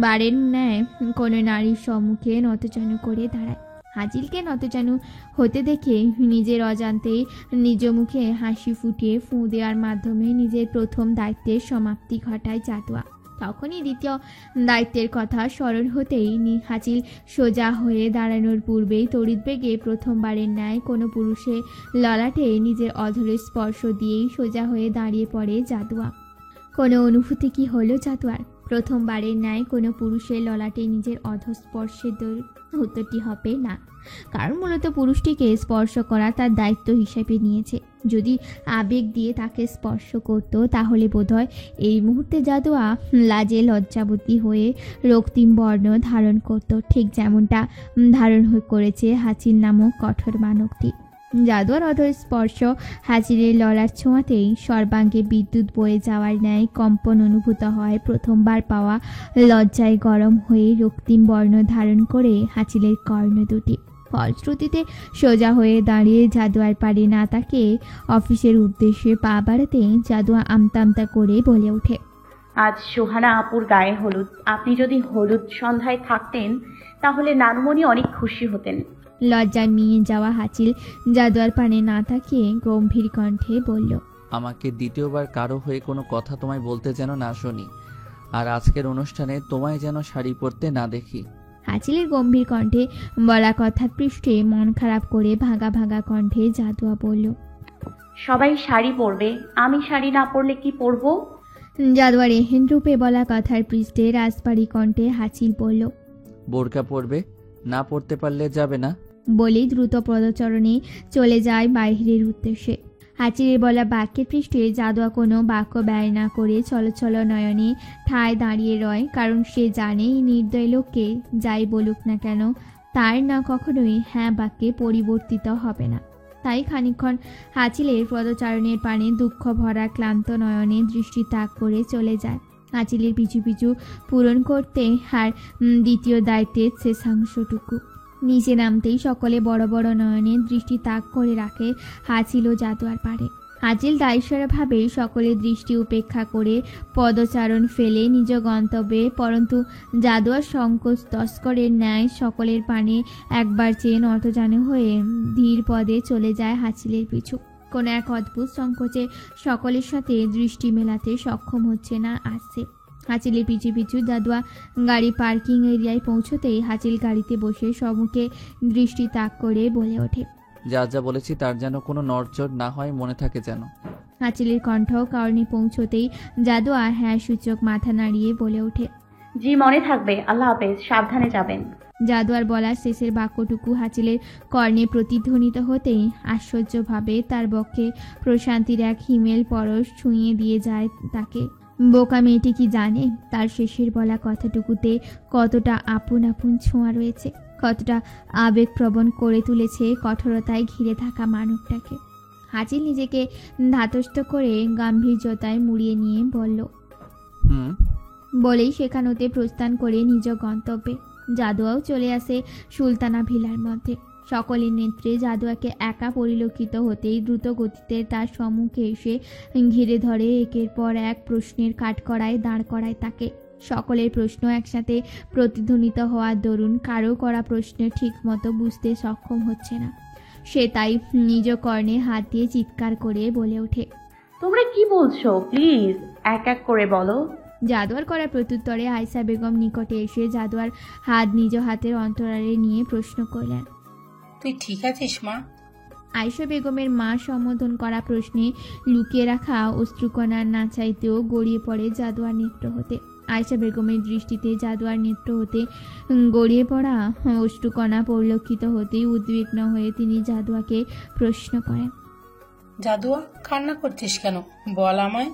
বারের ন্যায় কোনো নারীর সম্মুখে নতজানু করে দাঁড়ায়। হাঁচিলকে নতজানু হতে দেখে নিজের অজান্তেই নিজ মুখে হাসি ফুটিয়ে ফুঁ দেওয়ার মাধ্যমে নিজের প্রথম দায়িত্বের সমাপ্তি ঘটায় জাদুয়া। তখনই দ্বিতীয় দায়িত্বের কথা স্মরণ হতেই হাঁচিল সোজা হয়ে দাঁড়ানোর পূর্বেই তড়িৎবেগে প্রথমবারের ন্যায় কোনো পুরুষের ললাটে নিজের অধরের স্পর্শ দিয়েই সোজা হয়ে দাঁড়িয়ে পড়ে জাদুয়া। কোনো অনুভূতি কি হলো জাদুয়ার? প্রথমবারের ন্যায় কোনো পুরুষের ললাটে নিজের অধঃস্পর্শের উত্তরটি হবে না, কারণ মূলত পুরুষটিকে স্পর্শ করা তার দায়িত্ব হিসেবে নিয়েছে। যদি আবেগ দিয়ে তাকে স্পর্শ করত তাহলে বোধহয় এই মুহূর্তে জাদুয়া লাজে লজ্জাবতী হয়ে রক্তিম বর্ণ ধারণ করত, ঠিক যেমনটা ধারণ করেছে হাঁচিল নামক কঠোর মানবটি। জাদুয়ার অধর স্পর্শ হাঁচিলের ললার ছোঁয়াতেই সর্বাঙ্গে বিদ্যুৎ বয়ে যাওয়ার ন্যায় কম্পন অনুভূত হয়। প্রথমবার পাওয়া লজ্জায় গরম হয়ে রক্তিম বর্ণ ধারণ করে হাঁচিলের কর্ণ দুটি। ফলশ্রুতিতে সোজা হয়ে দাঁড়িয়ে জাদুয়ার পারে না তাকে অফিসের উদ্দেশ্যে পা বাড়াতে জাদুয়া আমতা করে বলে ওঠে, আজ সুহানা আপুর গায়ে হলুদ। আপনি যদি হলুদ সন্ধ্যায় থাকতেন তাহলে নানুমণি অনেক খুশি হতেন। লজ্জায় মিয়ে যাওয়া হাঁচিল জাদুয়ার পানে না তাকিয়ে গম্ভীর কণ্ঠে বলল, আমাকে দ্বিতীয়বার কারো হয়ে কোনো কথা তোমায় বলতে যেন না শুনি, আর আজকের অনুষ্ঠানে তোমায় যেন শাড়ি পরতে না দেখি। হাঁচিলের গম্ভীর কণ্ঠে বলা কথার পৃষ্ঠে মন খারাপ করে ভাঙা ভাঙা কণ্ঠে জাদুয়া বলল, সবাই শাড়ি পরবে, আমি শাড়ি না পরলে কি পরবো? জাদুয়ার এহেন রূপে বলা কথার পৃষ্ঠে রাজবাড়ি কণ্ঠে হাঁচিল বলল, বোরকা পরবে, না পরতে পারলে যাবে না। বলেই দ্রুত পদচরণে চলে যায় বাইরের উদ্দেশ্যে। হাঁচিলের বলা বাক্যের পৃষ্ঠে জাদুয়া কোনো বাক্য ব্যয় না করে চলচল নয়নে ঠায় দাঁড়িয়ে রয়, কারণ সে জানে এই নির্দয় লোককে যাই বলুক না কেন তার না কখনোই হ্যাঁ বাক্যে পরিবর্তিত হবে না। তাই খানিকক্ষণ হাঁচিলের পদচারণের পানে দুঃখ ভরা ক্লান্ত নয়নে দৃষ্টি তাক করে চলে যায়। হাঁচিলের পিছু পিছু পূরণ করতে আর দ্বিতীয় দায়িত্বের শেষাংশটুকু। নিচে নামতেই সকলে বড় বড় নয়নে দৃষ্টি তাক করে রাখে হাঁচিল ও জাদুয়ার পারে। হাঁচিল দায়সারাভাবে সকলের দৃষ্টি উপেক্ষা করে পদচারণ ফেলে নিজ গন্তব্যে, পরন্তু জাদুয়ার সংকোচ তস্করের ন্যায় সকলের পানে একবার চেয়ে নতজানু হয়ে ধীর পদে চলে যায় হাঁচিলের পিছু। কোনো এক অদ্ভুত সংকোচে সকলের সাথে দৃষ্টি মেলাতে সক্ষম হচ্ছে না আসছে। হাঁচিলের পিছু পিছু জাদুয়া গাড়ি পার্কিং এরিয়ায় পৌঁছতেই হাঁচিল গাড়িতে বসে সম্মুখে দৃষ্টি তাক করে বলে ওঠে, যা যা বলেছি তার যেন কোনো নড়চড় না হয়, মনে থাকে যেন। হাঁচিলের কণ্ঠ কারণে পৌঁছতেই জাদুয়া হ্যাঁ সূচক মাথা নাড়িয়ে বলে ওঠে, জি মনে থাকবে, আল্লাহ হাফেজ, সাবধানে যাবেন। জাদুয়ার বলার শেষের বাক্যটুকু হাঁচিলের কর্ণে প্রতিধ্বনিত হতেই আশ্চর্যভাবে তার বক্ষে প্রশান্তির এক হিমেল পরশ ছুঁয়ে দিয়ে যায় তাকে। বোকা মেয়েটি কি জানে তার শেষের বলা কথাটুকুতে কতটা আপন আপন ছোঁয়া রয়েছে, কতটা আবেগপ্রবণ করে তুলেছে কঠোরতায় ঘিরে থাকা মানবটাকে। হাঁচিল নিজেকে ধাতস্থ করে গাম্ভীর্যতায় মুড়িয়ে নিয়ে বলল, বলেই সেখান হতে প্রস্থান করে নিজ গন্তব্যে। জাদুয়াও চলে আসে সুলতানা ভিলার মধ্যে। সকলের নেত্রে জাদুয়াকে একা পরিলক্ষিত হতেই দ্রুত গতিতে তার সম্মুখে এসে ঘিরে ধরে একের পর এক প্রশ্নের কাঠকড়ায় দাঁড় করায় তাকে। সকলের প্রশ্ন একসাথে প্রতিধ্বনিত হওয়ার দরুন কারো করা প্রশ্ন ঠিক মতো বুঝতে সক্ষম হচ্ছে না। সে তাই নিজ কর্ণে হাত দিয়ে চিৎকার করে বলে ওঠে, তোমরা কি বলছো? প্লিজ এক এক করে বলো। জাদুয়ার করা প্রত্যুত্তরে আয়সা বেগম নিকটে এসে জাদুয়ার হাত নিজ হাতের অন্তরালে নিয়ে প্রশ্ন করলেন, তুই ঠিক আছিস মা? আয়সা বেগমের মা সম্বোধন করা প্রশ্নে লুকিয়ে রাখা অশ্রুকণার না চাইতেও গড়িয়ে পড়ে জাদুয়ার নেত্র হতে। আয়েশা বেগমের দৃষ্টিতে জাদুয়ার নেত্র হতে গড়িয়ে পড়া অশ্রুকণা পরিলক্ষিত হতেই উদ্বিগ্ন হয়ে তিনি জাদুয়াকে প্রশ্ন করেন। জাদুয়া, কান্না করছিস কেন? বল আমায়।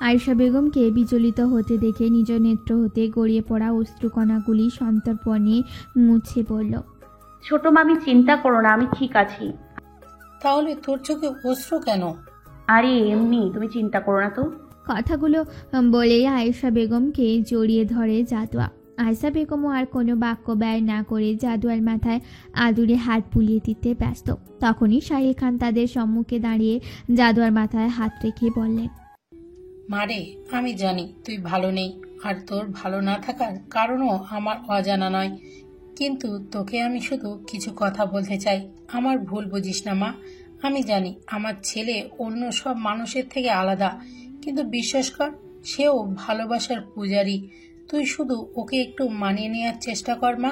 আয়েশা বেগমকে বিচলিত হতে দেখে নিজ নেত্র হতে গড়িয়ে পড়া অশ্রুকণাগুলি সন্তর্পণে মুছে পড়ল। ছোট মামি, চিন্তা করো না, আমি ঠিক আছি। তাহলে তোর চোখে অশ্রু কেন? আরে এমনি, তুমি চিন্তা করো না তো। কথাগুলো বলেই আয়েশা বেগমকে জড়িয়ে ধরে জাদুয়া। আয়েশা বেগমও আর কোনো বাক্য ব্যয় না করে জাদুয়ার মাথায় আদুরে হাত বুলিয়ে দিতে ব্যস্ত। তখনই সাহিল খান তাদের সম্মুখে দাঁড়িয়ে জাদুয়ার মাথায় হাত রেখে বললেন, মারে, আমি জানি তুই ভালো নেই, আর তোর ভালো না থাকার কারণও আমার অজানা নয়, কিন্তু তোকে আমি শুধু কিছু কথা বলতে চাই। আমার ভুল বুঝিস না মা। আমি জানি আমার ছেলে অন্য সব মানুষের থেকে আলাদা, কিন্তু বিশ্বাস কর, সেও ভালোবাসার পূজারী। তুই শুধু ওকে একটু মানিয়ে নেওয়ার চেষ্টা কর মা।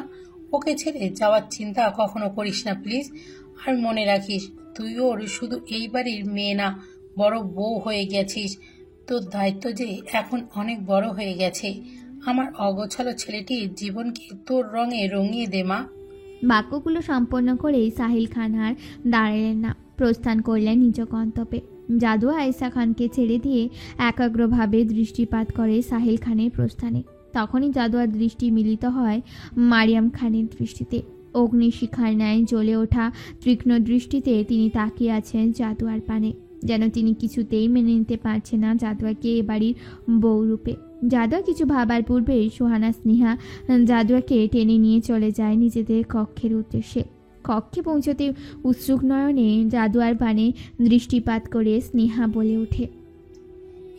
ওকে ছেড়ে যাওয়ার চিন্তা কখনো করিস না প্লিজ। আর মনে রাখিস, তুই ওর শুধু এই বাড়ির মেয়ে না, বড় বউ হয়ে গেছিস। তোর দায়িত্ব যে এখন অনেক বড় হয়ে গেছে। আমার অগোছালো ছেলেটির জীবনকে তোর রঙে রঙিয়ে দে মা। বাক্যগুলো সম্পন্ন করেই সাহিল খান আর দাঁড়ালেন না, প্রস্থান করলেন নিজ গন্তব্যে। জাদুয়া আয়েশা খানকে ছেড়ে দিয়ে একাগ্রভাবে দৃষ্টিপাত করে সাহিল খানের প্রস্থানে। তখনই জাদুয়ার দৃষ্টি মিলিত হয় মারিয়াম খানের দৃষ্টিতে। অগ্নিশিখার ন্যায় জ্বলে ওঠা তীক্ষ্ণ দৃষ্টিতে তিনি তাকিয়ে আছেন জাদুয়ার পানে, যেন তিনি কিছুতেই মেনে নিতে পারছে না জাদুয়াকে এ বাড়ির বউ রূপে। জাদুয়া কিছু ভাবার পূর্বে সোহানা স্নেহা জাদুয়াকে টেনে নিয়ে চলে যায় নিজেদের কক্ষের উদ্দেশ্যে। কক্ষে পৌঁছতে উৎসুক নয়নে জাদুয়ার পানে দৃষ্টিপাত করে স্নেহা বলে ওঠে,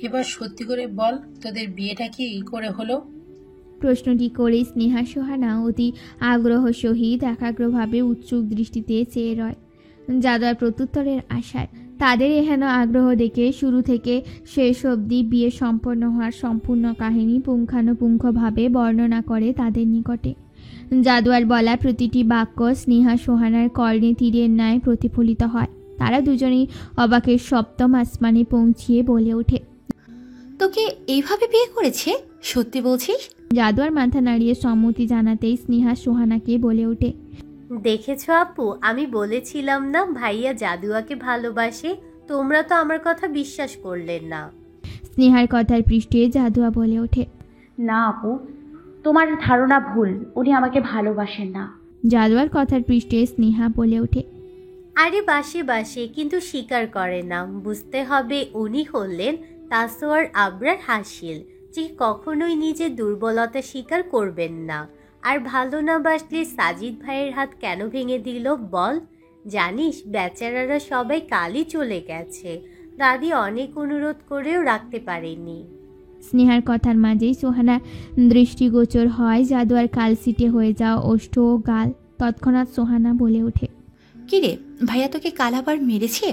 এবার সত্যি করে বল, তোদের বিয়েটা কি করে হলো? প্রশ্নটি করে স্নেহা সোহানা অতি আগ্রহ সহিত একাগ্রভাবে উৎসুক দৃষ্টিতে চেয়ে রয় জাদুয়ার প্রত্যুত্তরের আশায়। তাদের এহেন আগ্রহ দেখে শুরু থেকে শেষ অবধি বিয়ে সম্পন্ন হওয়ার সম্পূর্ণ কাহিনী পুঙ্খানুপুঙ্খভাবে বর্ণনা করে তাদের নিকটে। জাদুয়ার বলা প্রতিটি বাক্য স্নেহা সোহানার কর্ণে তীরের ন্যায় প্রতিফলিত হয়। তারা দুজনেই অবাকের সপ্তম আসমানে পৌঁছিয়ে বলে ওঠে, তোকে এইভাবে বিয়ে করেছে? সত্যি বলছিস? জাদুয়ার মাথা নাড়িয়ে সম্মতি জানাতেই স্নেহা সোহানাকে বলে ওঠে, দেখেছো আপু, আমি বলেছিলাম না ভাইয়া জাদুয়াকে ভালোবাসে? তোমরা তো আমার কথা বিশ্বাস করলেন না। স্নেহার কথার পৃষ্ঠে জাদুয়া বলে ওঠে, না আপু, তোমার ধারণা ভুল, উনি আমাকে ভালোবাসেন না। জাদুয়ার কথার পৃষ্ঠে স্নেহা বলে ওঠে, আরে বাসে বাসে, কিন্তু স্বীকার করে না। বুঝতে হবে উনি হলেন তাসওয়ার আবরার হাসিল, যে কখনোই নিজের দুর্বলতা স্বীকার করবেন না। আর ভালো না বাসলে সাজিদ ভাইয়ের হাত কেন ভেঙে দিল বল? জানিস, বেচারারা সবাই কালই চলে গেছে। দাদি অনেক অনুরোধ করেও রাখতে পারেনি। স্নেহার কথার মাঝেই সোহানা দৃষ্টিগোচর হয় জাদুয়ার কালসিটে হয়ে যাওয়া ওষ্ঠ ও গাল। তৎক্ষণাৎ সোহানা বলে ওঠে, কিরে, ভাইয়া তোকে কাল আবার মেরেছে?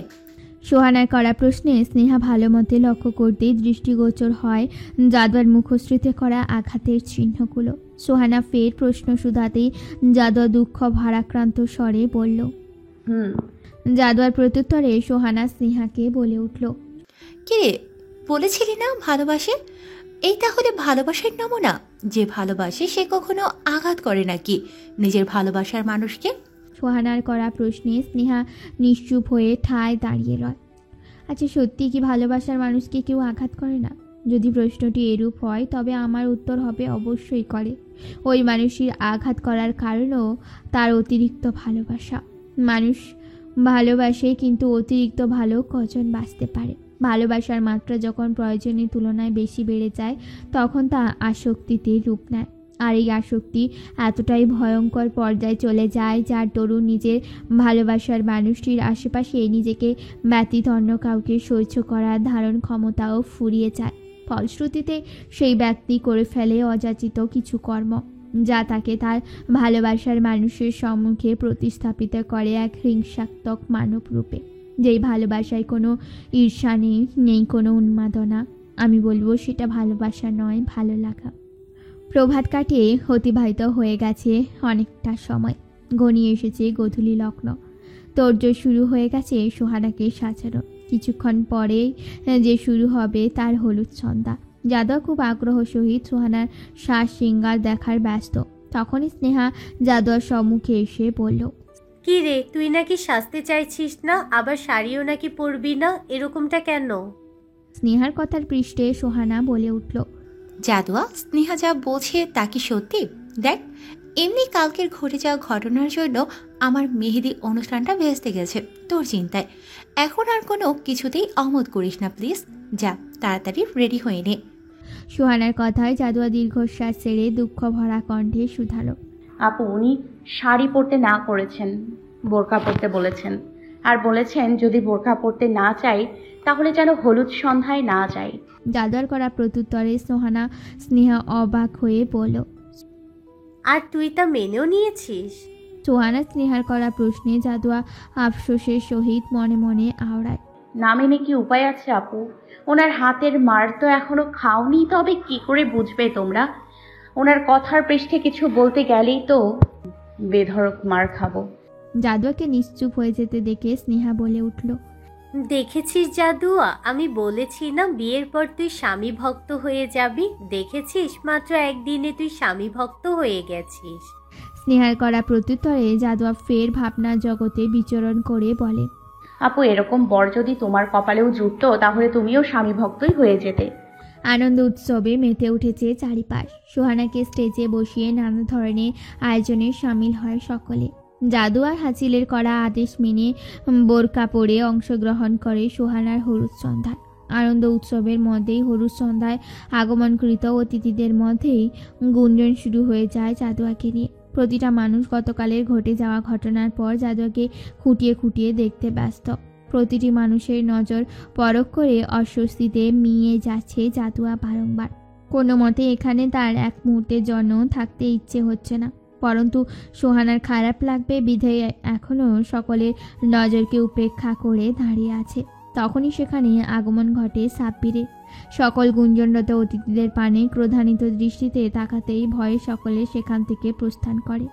সোহানার করা প্রশ্নে স্নেহা ভালো মতে লক্ষ্য করতেই দৃষ্টিগোচর হয় জাদুয়ার মুখশ্রীতে করা আঘাতের চিহ্নগুলো। সোহানা ফের প্রশ্ন শুধাতেই জাদুয়া দুঃখ ভারাক্রান্ত স্বরে বলল, জাদুয়ার প্রত্যুত্তরে সোহানা স্নেহাকে বলে উঠল, কিরে, বলেছিলি না ভালোবাসে? এই তাহলে ভালোবাসার নমুনা। যে ভালোবাসে সে কখনো আঘাত করে নাকি নিজের ভালোবাসার মানুষকে? সোহানার করা প্রশ্নে স্নেহা নিশ্চুপ হয়ে ঠায় দাঁড়িয়ে রয়। আচ্ছা, সত্যি কি ভালোবাসার মানুষকে কেউ আঘাত করে না? যদি প্রশ্নটি এরূপ হয় তবে আমার উত্তর হবে অবশ্যই করে। ওই মানুষের আঘাত করার কারণও তার অতিরিক্ত ভালোবাসা। মানুষ ভালোবাসে, কিন্তু অতিরিক্ত ভালো কজন বাঁচতে পারে? ভালোবাসার মাত্রা যখন প্রয়োজনের তুলনায় বেশি বেড়ে যায় তখন তা আসক্তিতে রূপ নেয়। আর এই আসক্তি এতটাই ভয়ঙ্কর পর্যায়ে চলে যায় যার দরুন নিজের ভালোবাসার মানুষটির আশেপাশে নিজেকে ব্যতীত অন্য কাউকে সহ্য করার ধারণ ক্ষমতাও ফুরিয়ে যায়। ফলশ্রুতিতে সেই ব্যক্তি করে ফেলে অযাচিত কিছু কর্ম, যা তাকে তার ভালোবাসার মানুষের সম্মুখে প্রতিস্থাপিত করে এক হিংসাত্মক মানব রূপে, যেই ভালোবাসায় কোনো ঈর্ষা নেই কোনো উন্মাদনা। আমি বলবো সেটা ভালোবাসা নয়, ভালো লাগা। প্রভাত কাটিয়ে অতিবাহিত হয়ে গেছে অনেকটা সময়। ঘনিয়ে এসেছে গোধূলি লগ্ন। তোড়জোড় শুরু হয়ে গেছে সোহানাকে সাজানো। কিছুক্ষণ পরেই যে শুরু হবে তার হলুদ সন্ধ্যা। জাদুয়া খুব আগ্রহ সহিত সোহানার শ্বাস সিঙ্গার দেখার ব্যস্ত। তখনই স্নেহা জাদুয়ার সম্মুখে এসে বলল, কি রে, তুই নাকি সাজতে চাইছিস না, আবার শাড়িও নাকি পরবি না, এরকমটা কেন? স্নেহার কথার পৃষ্ঠে সোহানা বলে উঠল, জাদুয়া, স্নেহা যা বলছে তা কি সত্যি? দেখ, এমনি কালকের ঘটে যাওয়া ঘটনার জন্য আমার মেহেদি অনুষ্ঠানটা ভেস্তে গেছে তোর চিন্তায়। এখন আর কোনো কিছুতেই অমত করিস না প্লিজ। যা, তাড়াতাড়ি রেডি হয়ে নে। সোহানার কথায় জাদুয়া দীর্ঘশ্বাস ছেড়ে দুঃখ ভরা কণ্ঠে শুধালো, আপু, উনি শাড়ি পরতে না করেছেন, বোরকা পরতে বলেছেন। আর বলেছেন যদি বোরকা পরতে না চাই তাহলে যেন হলুদ সন্ধ্যায় না যাই। জাদুয়ার করা প্রত্যুত্তরে সোহানা স্নেহা অবাক হয়ে বলল, আর তুই তা মেনেও নিয়েছিস? সোহানা স্নেহার করা প্রশ্নে জাদুয়া আফসোসের সহিত মনে মনে আওড়ায়, না মেনে কি উপায় আছে আপু? ওনার হাতের মার তো এখনো খাওনি, তবে কি করে বুঝবে তোমরা? ওনার কথার পৃষ্ঠে কিছু বলতে গেলেই তো বেধড়ক মার খাবো। জাদুয়াকে নিশ্চুপ হয়ে যেতে দেখে স্নেহা বলে উঠল, দেখেছিস জাদুয়া, আমি বলেছি না বিয়ের পর তুই স্বামী ভক্ত হয়ে যাবি? দেখেছিস, মাত্র একদিনে তুই স্বামী ভক্ত হয়ে গেছিস। স্নেহার করা প্রত্যুত্তরে জাদুয়া ফের ভাবনার জগতে বিচরণ করে বলে, আপু, এরকম বর যদি তোমার কপালেও জুটতো তাহলে তুমিও স্বামী ভক্তই হয়ে যেতে। আনন্দ উৎসবে মেতে উঠেছে চারিপাশ। সোহানাকে স্টেজে বসিয়ে নানা ধরনের আয়োজনে সামিল হয় সকলে। জাদুয়ার হাসিলের করা আদেশ মেনে বোরকা পরে অংশগ্রহণ করে সোহানার হলুদ সন্ধ্যায়। আনন্দ উৎসবের মধ্যেই হলুদ সন্ধ্যায় আগমনকৃত অতিথিদের মধ্যেই গুঞ্জন শুরু হয়ে যায় জাদুয়াকে নিয়ে। প্রতিটা মানুষ গতকালের ঘটে যাওয়া ঘটনার পর জাদুয়াকে খুঁটিয়ে খুঁটিয়ে দেখতে ব্যস্ত। প্রতিটি মানুষের নজর পরখ করে অস্বস্তিতে মিয়ে যাচ্ছে জাদুয়া বারংবার। কোনো মতে এখানে তার এক মুহূর্তের জন্য থাকতে ইচ্ছে হচ্ছে না, পরন্তু সোহানার খারাপ লাগবে বিধায় এখনও সকলের নজরকে উপেক্ষা করে দাঁড়িয়ে আছে। তখনই সেখানে আগমন ঘটে সাব্বিরের। সকল গুঞ্জনরত অতিথিদের পানে ক্রোধান্বিত দৃষ্টিতে তাকাতেই ভয়ে সকলে সেখান থেকে প্রস্থান করে।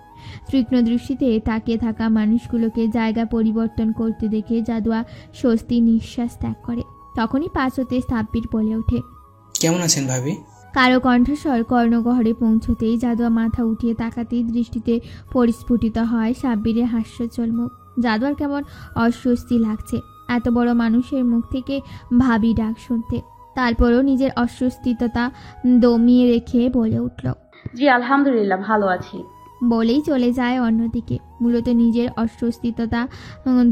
তীক্ষ্ণ দৃষ্টিতে তাকিয়ে থাকা মানুষগুলোকে জায়গা পরিবর্তন করতে দেখে জাদুয়া স্বস্তি নিঃশ্বাস ত্যাগ করে। তখনই পাশ হতে সাব্বির বলে ওঠে, কেমন আছেন ভাবি? কারো কণ্ঠস্বর কর্ণগহরে পৌঁছতেই জাদুয়া মাথা উঠিয়ে তাকাতেই দৃষ্টিতে পরিস্ফুটিত হয় সাব্বিরের হাস্যোজ্জ্বল মুখ। জাদুয়ার কেমন অস্বস্তি লাগছে এত বড় মানুষের মুখ থেকে ভাবি ডাক শুনতে। তারপরও নিজের অস্বস্তিতা দমিয়ে রেখে বলে উঠল, জি আলহামদুলিল্লাহ, ভালো আছি। বলেই চলে যায় অন্যদিকে, মূলত নিজের অস্বস্তিতা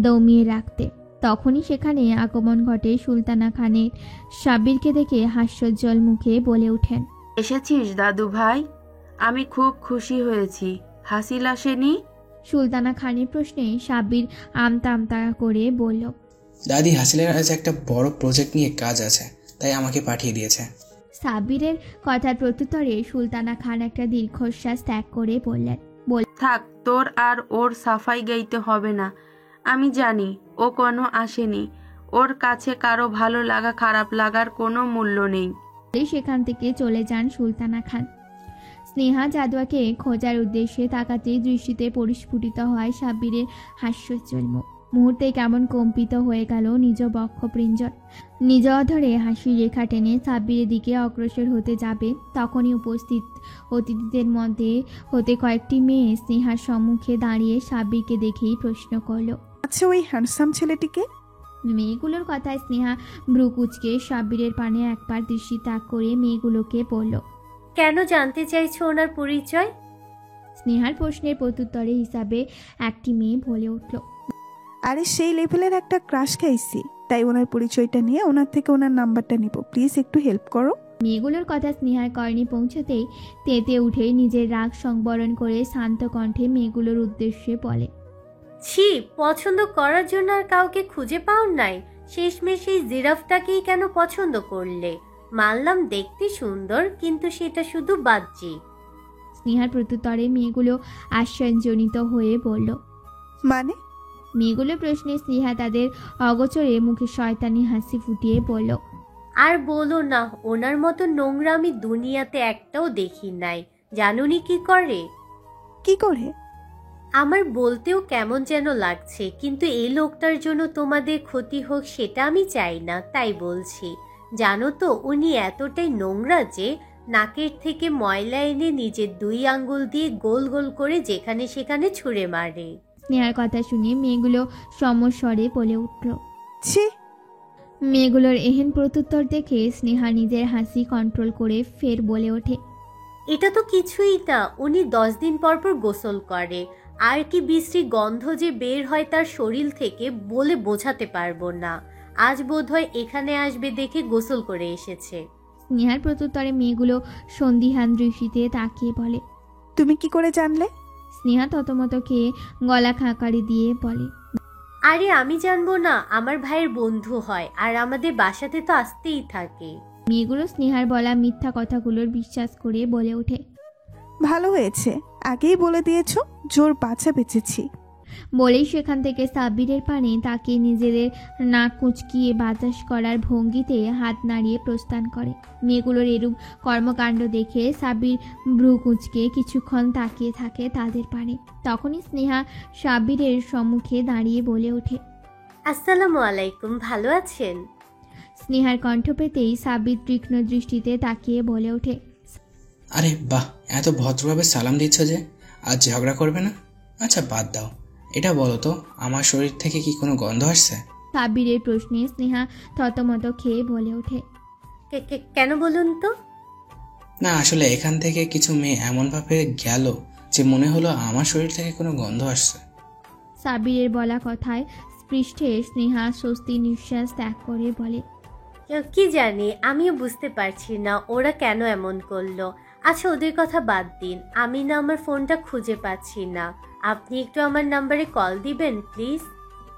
দমিয়ে রাখতে। তখনই সেখানে আগমন ঘটে সুলতানা খানের। সাব্বিরকে দেখে হাস্যোজ্জ্বল মুখে বলে ওঠেন, এসেছিস দাদু ভাই? আমি খুব খুশি হয়েছি। হাসিল আসেনি? সুলতানা খানের প্রশ্নে সাব্বির আমতা আমতা করে বলল, দাদি, হাসিলের আজ একটা বড় প্রজেক্ট নিয়ে কাজ আছে, তাই আমাকে পাঠিয়ে দিয়েছে। সাব্বিরের কথার প্রত্যুত্তরে সুলতানা খান একটা দীর্ঘশ্বাস ত্যাগ করে বললেন, থাক, তোর আর ওর সাফাই গাইতে হবে না। আমি জানি ও কোনো আসেনি। ওর কাছে কারো ভালো লাগা খারাপ লাগার কোনো মূল্য নেই। সেখান থেকে চলে যান সুলতানা খান। স্নেহা জাদুয়াকে খোঁজার উদ্দেশ্যে তাকাতেই দৃষ্টিতে পরিস্ফুটিত হয় সাব্বিরের হাস্যোজ্জ্বল মুখ। মুহূর্তে কেমন কম্পিত হয়ে গেল নিজ বক্ষপিঞ্জর। নিজ অধরে হাসির রেখা টেনে সাব্বিরের দিকে অগ্রসর হতে যাবে, তখনই উপস্থিত অতিথিদের মধ্যে হতে কয়েকটি মেয়ে স্নেহার সম্মুখে দাঁড়িয়ে সাব্বিরকে দেখেই প্রশ্ন করল, আচ্ছা, ওই হ্যান্ডসাম ছেলেটিকে? মেয়েগুলোর কথায় স্নেহা ভ্রু কুঁচকে সাব্বিরের পানে একবার দৃষ্টি তাক করে মেয়েগুলোকে বলল, কেন জানতে চাইছো ওনার পরিচয়? স্নেহার প্রশ্নের প্রত্যুত্তরে হিসাবে একটি মেয়ে বলে উঠল, আরে সেই লেভেলের একটা ক্রাশ খাইছি, তাই ওনার পরিচয়টা নিয়ে ওনার থেকে ওনার নাম্বারটা নিব, প্লিজ একটু হেল্প করো। মেয়েগুলোর কথা স্নেহার কর্ণে পৌঁছতেই তেতে উঠে নিজের রাগ সংবরণ করে শান্ত কণ্ঠে মেয়েগুলোর উদ্দেশ্যে বলে, ছি, পছন্দ করার জন্য আর কাউকে খুঁজে পাও নাই? শেষমেশ সেই জিরাফটাকেই কেন পছন্দ করলে? মানলাম দেখতে সুন্দর, কিন্তু সেটা শুধু বাহ্যিক। স্নেহার প্রত্যুত্তরে মেয়েগুলো আশ্চর্যজনিত হয়ে বলল, মানে? মেয়েগুলোর প্রশ্নে স্নেহা তাদের অগোচরে মুখে শয়তানি হাসি ফুটিয়ে বলল, আর বলো না, ওনার মতো নোংরা আমি দুনিয়াতে একটাও দেখি নাই। জানুনি কি করে? কি করে? আমার বলতেও কেমন যেন লাগছে, কিন্তু এই লোকটার জন্য তোমাদের ক্ষতি হোক সেটা আমি চাই না, তাই বলছি। জানো তো উনি এতটাই নোংরা যে নাকের থেকে ময়লা এনে নিজের 2 আঙ্গুল দিয়ে গোল গোল করে যেখানে সেখানে ছুঁড়ে মারে। স্নেহার কথা শুনে মেয়েগুলো সমস্বরে বলে উঠল। ছি। মেয়েগুলোর এহেন প্রত্যুত্তর দেখে স্নেহা নিজের হাসি কন্ট্রোল করে ফের বলে ওঠে, এটা তো কিছুই না, উনি 10 দিন পর পর গোসল করে। আর কি বিশ্রী গন্ধ যে বের হয় তার শরীর থেকে বলে বোঝাতে পারবো না। আজ বোধহয় এখানে আসবে দেখে গোসল করে এসেছে। স্নেহার প্রত্যুত্তরে মেয়েগুলো সন্দিহান দৃষ্টিতে তাকিয়ে বলে, তুমি কি করে জানলে? স্নেহা ততমত খেয়ে গলা খাঁকারি দিয়ে বলে, আরে আমি জানবো না, আমার ভাইয়ের বন্ধু হয় আর আমাদের বাসাতে তো আসতেই থাকে। মেয়েগুলো স্নেহার বলা মিথ্যা কথাগুলোর বিশ্বাস করে বলে ওঠে, ভালো হয়েছে, আগেই বলে দিয়েছো, জোর বাছা বেঁচেছি। বলেই সেখান থেকে সাব্বিরের পানে তাকে নিজেদের নাক কুঁচকিয়ে বাতাস করার ভঙ্গিতে হাত নাড়িয়ে প্রস্থান করে। মেয়েগুলোর এরূপ কর্মকাণ্ড দেখে সাব্বির ভ্রু কুঁচকে কিছুক্ষণ তাকিয়ে থাকে তাদের পানে। তখনই স্নেহা সাব্বিরের সম্মুখে দাঁড়িয়ে বলে ওঠে, আসসালামু আলাইকুম, ভালো আছেন? স্নেহার কণ্ঠ পেতেই সাব্বির তীক্ষ্ণ দৃষ্টিতে তাকিয়ে বলে ওঠে, আরে বাহ, এত ভদ্রভাবে সালাম দিচ্ছ যে। আজ ঝগড়া করবে না? আচ্ছা বাদ দাও, এটা বলো তো, আমার শরীর থেকে কি কোনো গন্ধ আসছে? সাব্বিরের প্রশ্নে স্নেহা থতমত খেয়ে বলে ওঠে, কেন বলুন তো? না আসলে এখান থেকে কিছু মেয়ে এমনভাবে গেল যে মনে হলো আমার শরীর থেকে কোনো গন্ধ আসছে। সাব্বিরের বলা কথায় পৃষ্ঠে স্নেহা স্বস্তি নিঃশ্বাস ত্যাগ করে বলে, কি জানি, আমিও বুঝতে পারছি না ওরা কেন এমন করলো। আচ্ছা ওদের কথা বাদ দিন, আমি না আমার ফোনটা খুঁজে পাচ্ছি না, আপনি একটু আমার নাম্বারে কল দিবেন প্লিজ।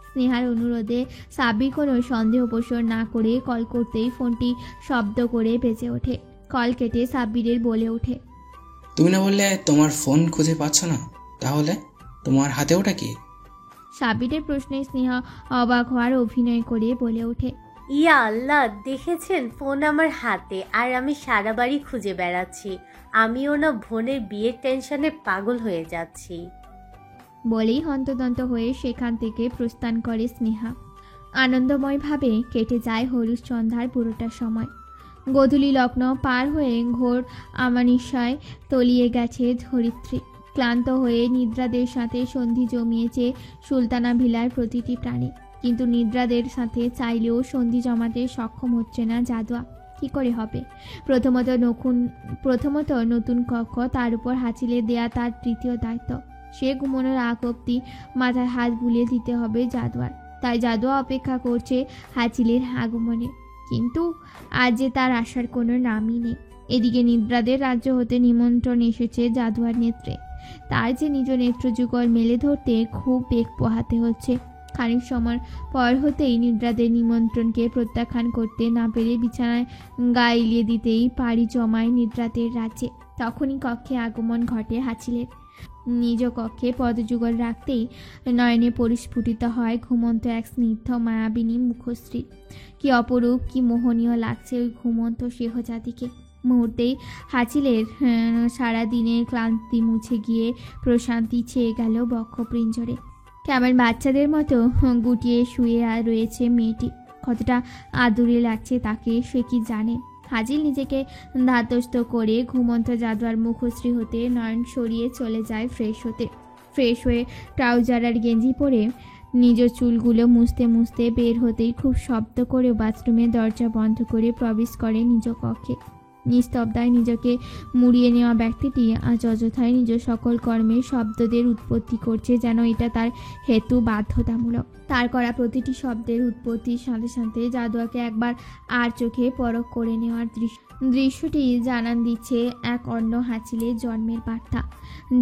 স্নেহার অনুরোধে সাব্বির কোনো সন্দেহ পোষণ না করে কল করতেই ফোনটি শব্দ করে বেজে ওঠে। কল কেটে সাব্বিরের বলে ওঠে, তুমি না বললে তোমার ফোন খুঁজে পাচ্ছ না? তাহলে তোমার হাতে ওটা কি? সাব্বিরের প্রশ্নে স্নেহা অবাক হওয়ার অভিনয় করে বলে ওঠে, ইয়া আল্লাহ, দেখেছেন ফোন আমার হাতে আর আমি সারা বাড়ি খুঁজে বেড়াচ্ছি। আমিও না বোনের বিয়ের টেনশনে পাগল হয়ে যাচ্ছি। বলেই হন্তদন্ত হয়ে সেখান থেকে প্রস্থান করে স্নেহা। আনন্দময়ভাবে কেটে যায় হলুদ সন্ধ্যার পুরোটা সময়। গোধূলি লগ্ন পার হয়ে ঘোর আমানিশায় তলিয়ে গেছে ধরিত্রী। ক্লান্ত হয়ে নিদ্রাদের সাথে সন্ধি জমিয়েছে সুলতানা ভিলার প্রতিটি প্রাণী, কিন্তু নিদ্রাদের সাথে চাইলেও সন্ধি জমাতে সক্ষম হচ্ছে না জাদুয়া। কি করে হবে? প্রথমত নতুন কক্ষ, তার উপর হাঁচিলে দেয়া তার তৃতীয় দায়িত্ব। সে ঘুমানোর আগ অব্দি মাথায় হাত বুলিয়ে দিতে হবে জাদুয়ার। তাই জাদুয়া অপেক্ষা করছে হাঁচিলের আগমনে, কিন্তু আজ যে তার আসার কোনো নামই নেই। এদিকে নিদ্রাদের রাজ্য হতে নিমন্ত্রণ এসেছে জাদুয়ার নেত্রে। তার যে নিজ নেত্রযুগল মেলে ধরতে খুব বেগ পোহাতে হচ্ছে। খানিক সময় পর হতেই নিদ্রাদের নিমন্ত্রণকে প্রত্যাখ্যান করতে না পেরে বিছানায় গা এলিয়ে দিতেই পাড়ি জমায় নিদ্রাদের রাজ্যে। তখনই কক্ষে আগমন ঘটে হাঁচিলের। নিজ কক্ষে পদযুগল রাখতেই নয়নে পরিস্ফুটিত হয় ঘুমন্ত এক স্নিগ্ধ মায়াবিনী মুখশ্রী। কি অপরূপ, কি মোহনীয় লাগছে ওই ঘুমন্ত সেহজাতিকে। মুহূর্তেই হাঁচিলের সারাদিনের ক্লান্তি মুছে গিয়ে প্রশান্তি ছেয়ে গেল বক্ষপিঞ্জরে। কেমন বাচ্চাদের মতো গুটিয়ে শুয়ে রয়েছে মেয়েটি। কতটা আদুরে লাগছে তাকে সে কি জানে। হাজিল নিজেকে ধাতস্থ করে ঘুমন্ত জাদুয়ার মুখশ্রী হতে নয়ন সরিয়ে চলে যায় ফ্রেশ হতে। ফ্রেশ হয়ে ট্রাউজার আর গেঞ্জি পরে নিজ চুলগুলো মুছতে মুছতে বের হতেই খুব শব্দ করে বাথরুমের দরজা বন্ধ করে প্রবেশ করে নিজ কক্ষে। নিস্তব্ধায় নিজেকে মুড়িয়ে নেওয়া ব্যক্তিটি আজ অযথায় নিজ সকল কর্মের শব্দদের উৎপত্তি করছে, যেন এটা তার হেতু বাধ্যতামূলক। তার করা প্রতিটি শব্দের উৎপত্তির সাথে সাথে জাদুয়াকে একবার আর চোখে পরখ করে নেওয়ার দৃশ্যটি জানান দিচ্ছে এক অন্য হাঁচিলের জন্মের বার্তা।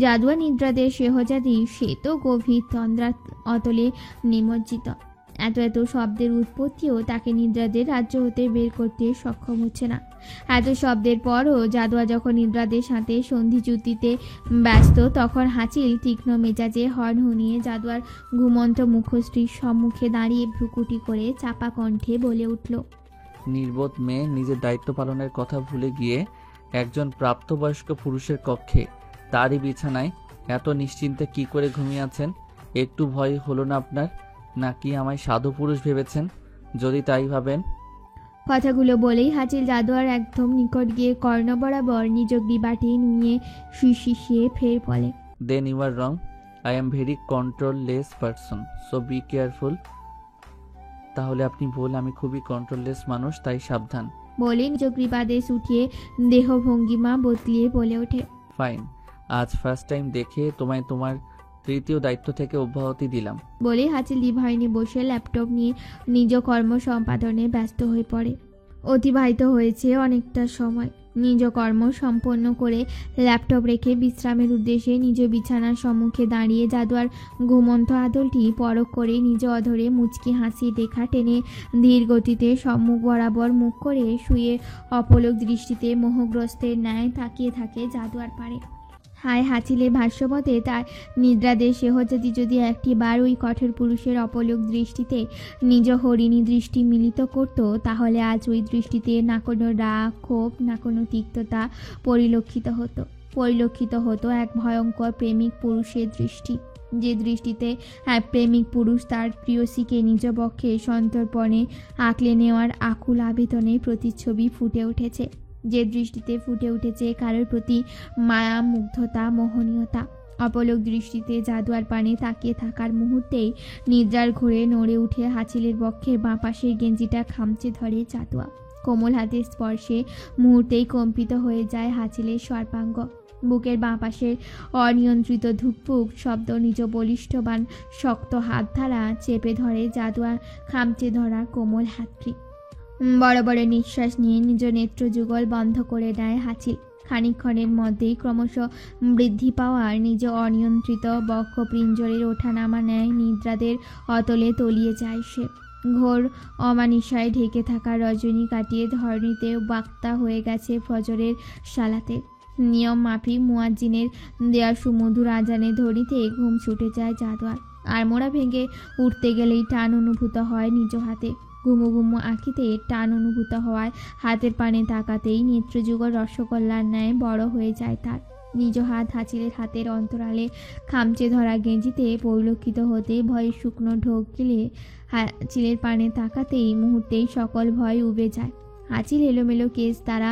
জাদুয়া নিদ্রাদের সেহজাদি সে তো গভীর তন্দ্রা অতলে নিমজ্জিত। এত এত শব্দের উৎপত্তিও তাকে নিদ্রাদের রাজ্য হতে বের করতে সক্ষম হচ্ছে না। এত শব্দের পরও জাদুয়া যখন নিদ্রাদের সাথে সন্ধি চুক্তিতে ব্যস্ত, তখন হাঁচিল তীক্ষ্ণ মেজাজে হর্ন হুনিয়ে জাদুয়ার ঘুমন্ত মুখশ্রীর সম্মুখে দাঁড়িয়ে ভ্রুকুটি করে চাপা কণ্ঠে বলে উঠল, নির্বোধ মেয়ে নিজের দায়িত্ব পালনের কথা ভুলে গিয়ে একজন প্রাপ্তবয়স্ক পুরুষের কক্ষে, তারই বিছানায় এত নিশ্চিন্তে কি করে ঘুমিয়ে আছেন? একটু ভয় হলো না আপনার? নাকি আমায় সাধু পুরুষ ভেবেছেন? যদি তাই ভাবেন। কথাগুলো বলেই হাঁচিল জাদুয়ার একদম নিকট গিয়ে কর্ণ বরাবর নিজ গ্রীবাটি নিয়ে শিশিয়ে ফের বলে, then you are wrong. I am very controlless person, so be careful. তাহলে আপনি ভুল, আমি খুবই কন্ট্রোললেস মানুষ, তাই সাবধান। বলে নিজ গ্রীবাদেশ উঠিয়ে দেহ ভঙ্গিমা বদলিয়ে বলে ওঠে, ফাইন, আজ ফার্স্ট টাইম দেখে তোমায় তোমার তৃতীয় দায়িত্ব থেকে অব্যাহতি দিলাম। বলে হাঁচিল ডিভাইনে বসে ল্যাপটপ নিয়ে নিজ কর্ম সম্পাদনে ব্যস্ত হয়ে পড়ে। অতিবাহিত হয়েছে অনেকটা সময়। নিজ কর্ম সম্পন্ন করে ল্যাপটপ রেখে বিশ্রামের উদ্দেশ্যে নিজ বিছানার সম্মুখে দাঁড়িয়ে জাদুয়ার ঘুমন্ত আদলটি পরখ করে নিজ অধরে মুচকি হাসি রেখা টেনে ধীর গতিতে সম্মুখ বরাবর মুখ করে শুয়ে অপলক দৃষ্টিতে মোহগ্রস্তের ন্যায় তাকিয়ে থাকে জাদুয়ার পারে। হায় হাঁচিলের ভাষ্যমতে তার নিদ্রাদেশ সেহজাতি যদি একটিবার ওই কঠোর পুরুষের অপলক দৃষ্টিতে নিজ হরিণী দৃষ্টি মিলিত করত, তাহলে আজ ওই দৃষ্টিতে না কোনো রাগ ক্ষোভ না কোনো তিক্ততা পরিলক্ষিত হতো এক ভয়ঙ্কর প্রেমিক পুরুষের দৃষ্টি, যে দৃষ্টিতে এক প্রেমিক পুরুষ তার প্রিয়সীকে নিজ পক্ষে সন্তর্পণে আঁকলে নেওয়ার আকুল আবেদনের প্রতিচ্ছবি ফুটে উঠেছে, যে দৃষ্টিতে ফুটে উঠেছে কারোর প্রতি মায়া, মুগ্ধতা, মোহনীয়তা। অপলক দৃষ্টিতে জাদুয়ার পানে তাকিয়ে থাকার মুহূর্তেই নিদ্রার ঘোরে নড়ে উঠে হাঁচিলের বক্ষে বাঁ পাশের গেঞ্জিটা খামচে ধরে জাদুয়া। কোমল হাতের স্পর্শে মুহূর্তেই কম্পিত হয়ে যায় হাঁচিলের সর্বাঙ্গ। বুকের বাঁ পাশের অনিয়ন্ত্রিত ধুকপুক শব্দ নিজ বলিষ্ঠবান শক্ত হাত দ্বারা চেপে ধরে জাদুয়া খামচে ধরা কোমল হাতটি। বড় বড় নিঃশ্বাস নিয়ে নিজ নেত্র যুগল বন্ধ করে দেয় হাঁচিল। খানিকক্ষণের মধ্যেই ক্রমশ বৃদ্ধি পাওয়ার নিজ অনিয়ন্ত্রিত বক্ষ পিঞ্জরের ওঠানামা নেয় নিদ্রাদের অতলে তলিয়ে যায় সে। ঘোর অমানিসায় ঢেকে থাকা রজনী কাটিয়ে ধরণীতে বাক্তা হয়ে গেছে ফজরের সালাতে। নিয়ম মাফিক মুয়াজ্জিনের দেয়া সুমধুর আজানে ধরিতে ঘুম ছুটে যায় জাদুয়ার। আর মোড়া ভেঙে উঠতে গেলেই টান অনুভূত হয় নিজ হাতে। ঘুমু ঘুমু আঁখিতে টান অনুভূত হওয়ায় হাতের পানে তাকাতেই নেত্রযুগল রসগোল্লার ন্যায় বড় হয়ে যায় তার। নিজ হাত হাঁচিলের হাতের অন্তরালে খামচে ধরা গেঞ্জিতে পরিলক্ষিত হতে ভয়ে শুকনো ঢোক গিলে হাঁচিলের পানে তাকাতেই মুহূর্তেই সকল ভয় উবে যায়। হাঁচিল এলোমেলো কেস দ্বারা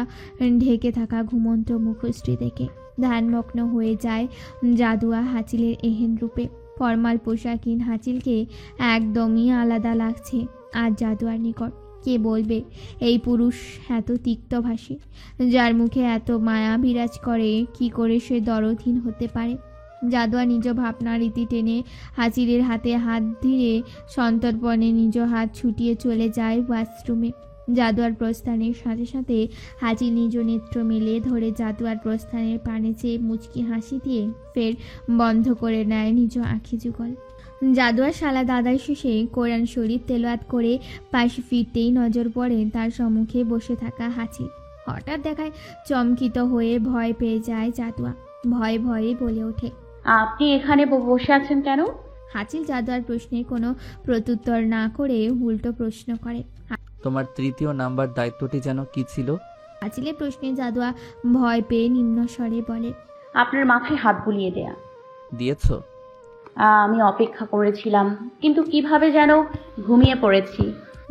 ঢেকে থাকা ঘুমন্ত মুখশ্রী দেখে ধ্যানমগ্ন হয়ে যায় জাদুয়া হাঁচিলের এহেন রূপে। ফরমাল পোশাকহীন হাঁচিলকে একদমই আলাদা লাগছে আজ জাদুয়ার নিকট। কে বলবে এই পুরুষ এত তিক্তভাষী, যার মুখে এত মায়া বিরাজ করে, কি করে সে দরদহীন হতে পারে? জাদুয়া নিজ ভাবনা রীতি টেনে হাঁচিলের হাতে হাত ধীরে সন্তর্পণে নিজ হাত ছুটিয়ে চলে যায় ওয়াশরুমে। জাদুয়ার প্রস্থানের সাথে সাথে হাঁচি নিজ নেত্র মেলে ধরে জাদুয়ার প্রস্থানের পানে চেয়ে মুচকি হাসি দিয়ে ফের বন্ধ করে নেয় নিজ আঁখি যুগল। জাদুয়ার শালা দাদার শেষে কোরআন শরীফ তেলাওয়াত করে পাশে ফিরতেই নজর পড়ে তার সম্মুখে বসে থাকা হাঁচি। হঠাৎ দেখায় চমকিত হয়ে ভয় পেয়ে যায় জাদুয়া। ভয়ে ভয়ে বলে ওঠে, আপনি এখানে বসে আছেন কেন? হাঁচিল জাদুয়ার প্রশ্নে কোনো প্রত্যুত্তর না করে উল্টো প্রশ্ন করে, তোমার তৃতীয় নাম্বার দায়িত্বটি যেন কি ছিল? হাঁচিলের প্রশ্নে জাদুয়া ভয় পেয়ে নিম্ন স্বরে বলে, আপনার মাথায় হাত বুলিয়ে দেয়া। দিয়েছো? আমি অপেক্ষা করেছিলাম, কিন্তু কিভাবে যেন ঘুমিয়ে পড়েছি।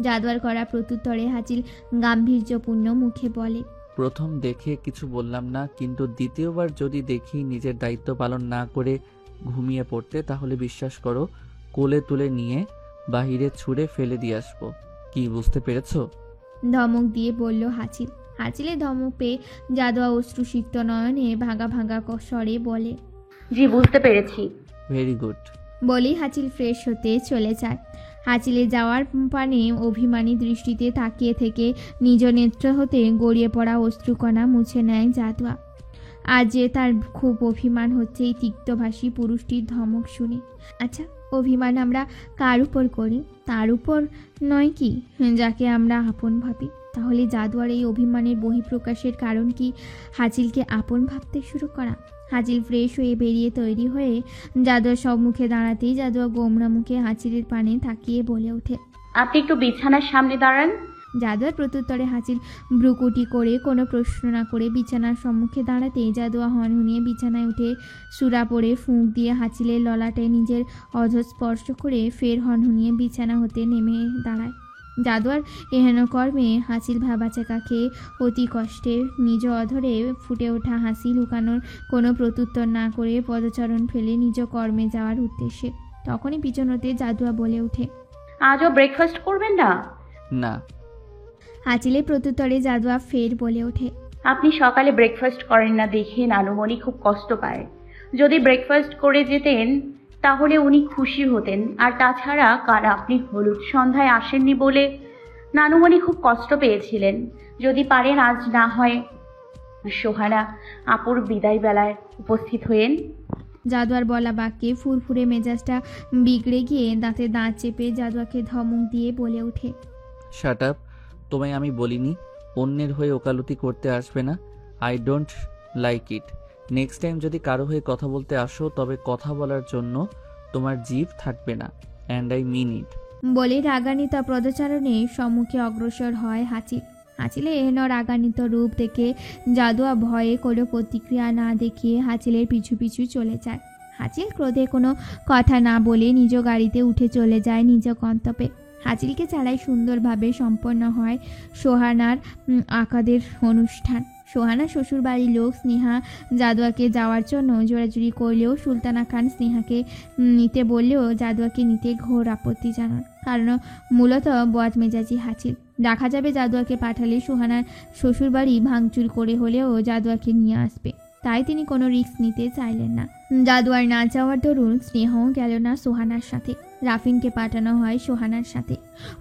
জাদুয়ার করা প্রত্যুত্তরে হাঁচিল গাম্ভীর্যপূর্ণ মুখে বলে, প্রথম দেখে কিছু বললাম না, কিন্তু দ্বিতীয়বার যদি দেখি নিজের দায়িত্ব পালন না করে ঘুমিয়ে পড়তে, তাহলে বিশ্বাস করো কোলে তুলে নিয়ে বাহিরে ছুঁড়ে ফেলে দিয়ে আসবো। কি বুঝতে পেরেছো? ধমক দিয়ে বলল হাঁচিল। হাঁচিলের ধমক পেয়ে জাদুয়া অশ্রুসিক্ত নয়নে ভাঙা ভাঙা স্বরে বলে, জি বুঝতে পেরেছি। Very good. বলেই হাঁচিল ফ্রেশ হতে চলে যায়। হাঁচিলে যাওয়ার পানে অভিমানী দৃষ্টিতে তাকিয়ে থেকে নিজ নেত্র হতে গড়িয়ে পড়া অশ্রুকণা মুছে নেয় জাদুয়া। আজ যে তার খুব অভিমান হচ্ছে এই তিক্তভাষী পুরুষটির ধমক শুনে। আচ্ছা, অভিমান আমরা কার উপর করি? তার উপর নয় কি যাকে আমরা আপন ভাবি? তাহলে জাদুয়ার এই অভিমানের বহিঃপ্রকাশের কারণ কি হাঁচিলকে আপন ভাবতে শুরু করা? হাঁচিল ফ্রেশ হয়ে বেরিয়ে তৈরি হয়ে জাদুয়ার সম্মুখে দাঁড়াতেই জাদুয়া গোমরা মুখে হাঁচিলের পানে তাকিয়ে বলে ওঠে, আপনি একটু বিছানার সামনে দাঁড়ান। জাদুয়ার প্রত্যুত্তরে হাঁচিল ভ্রুকুটি করে কোনো প্রশ্ন না করে বিছানার সম্মুখে দাঁড়াতেই জাদুয়া হনহনিয়ে বিছানায় উঠে সুরা পড়ে ফুঁক দিয়ে হাঁচিলের ললাটে নিজের অধর স্পর্শ করে ফের হনহনিয়ে বিছানা হতে নেমে দাঁড়ায়। জাদুয়ার এহেন কর্মে হাসিল ভাবাচাকা খেয়ে অতি কষ্টে নিজ অধরে ফুটে ওঠা হাসি লুকানোর কোনো প্রত্যুত্তর না করে পদচারণ ফেলে নিজ কর্মে যাওয়ার উদ্দেশ্যে। তখনই পিছন হতে জাদুয়া বলে ওঠে, আজও ব্রেকফাস্ট করবেন না? না। হাসিলের প্রত্যুত্তরে জাদুয়া ফের বলে ওঠে, আপনি সকালে ব্রেকফাস্ট করেন না দেখে নানুমণি খুব কষ্ট পায়। যদি ব্রেকফাস্ট করে যেতেন তাহলে উনি খুশি হতেন। আর তাছাড়া কাল আপনি হলুদ সন্ধ্যায় আসেননি বলে নানুমণি খুব কষ্ট পেয়েছিলেন। যদি পারেন আজ না হয় সোহানা আপুর বিদায় বেলায় উপস্থিত হয়েন। জাদুয়ার বলা বাক্যে ফুরফুরে মেজাজটা বিগড়ে গিয়ে দাঁতে দাঁত চেপে জাদুয়াকে ধমক দিয়ে বলে ওঠে, শাট আপ। তোমায় আমি বলিনি অন্যের হয়ে ওকালতি করতে আসবে না? I don't like it. Next time যদি কারো হয়ে কথা বলতে আসো তবে কথা বলার জন্য তোমার জিভ থাকবে না, অ্যান্ড আই মিন ইট। বলে রাগান্বিত পদচারণে সম্মুখে অগ্রসর হয় হাসিল। হাসিলের এহেন রাগান্বিত রূপ দেখে জাদুয়া ভয়ে কোনো প্রতিক্রিয়া না দেখিয়ে হাসিলের পিছু পিছু চলে যায়। হাসিল ক্রোধে কোনো কথা না বলে নিজ গাড়িতে উঠে চলে যায় নিজ গন্তব্যে। হাসিলকে ছাড়াই সুন্দরভাবে সম্পন্ন হয় সোহানার আকাদের অনুষ্ঠান। সোহানা শ্বশুরবাড়ির লোক স্নেহা জাদুয়াকে যাওয়ার জন্য জোরাজুরি করলেও সুলতানা খান স্নেহাকে নিতে বললেও জাদুয়াকে নিতে ঘোর আপত্তি জানান। কারণ মূলত বদমেজাজি হাসিল। দেখা যাবে জাদুয়াকে পাঠালে সোহানার শ্বশুরবাড়ি ভাঙচুর করে হলেও জাদুয়াকে নিয়ে আসবে, তাই তিনি কোনো রিস্ক নিতে চাইলেন না। জাদুয়ার না যাওয়ার দরুন স্নেহও গেল না সোহানার সাথে। রাফিনকে পাঠানো হয় সোহানার সাথে।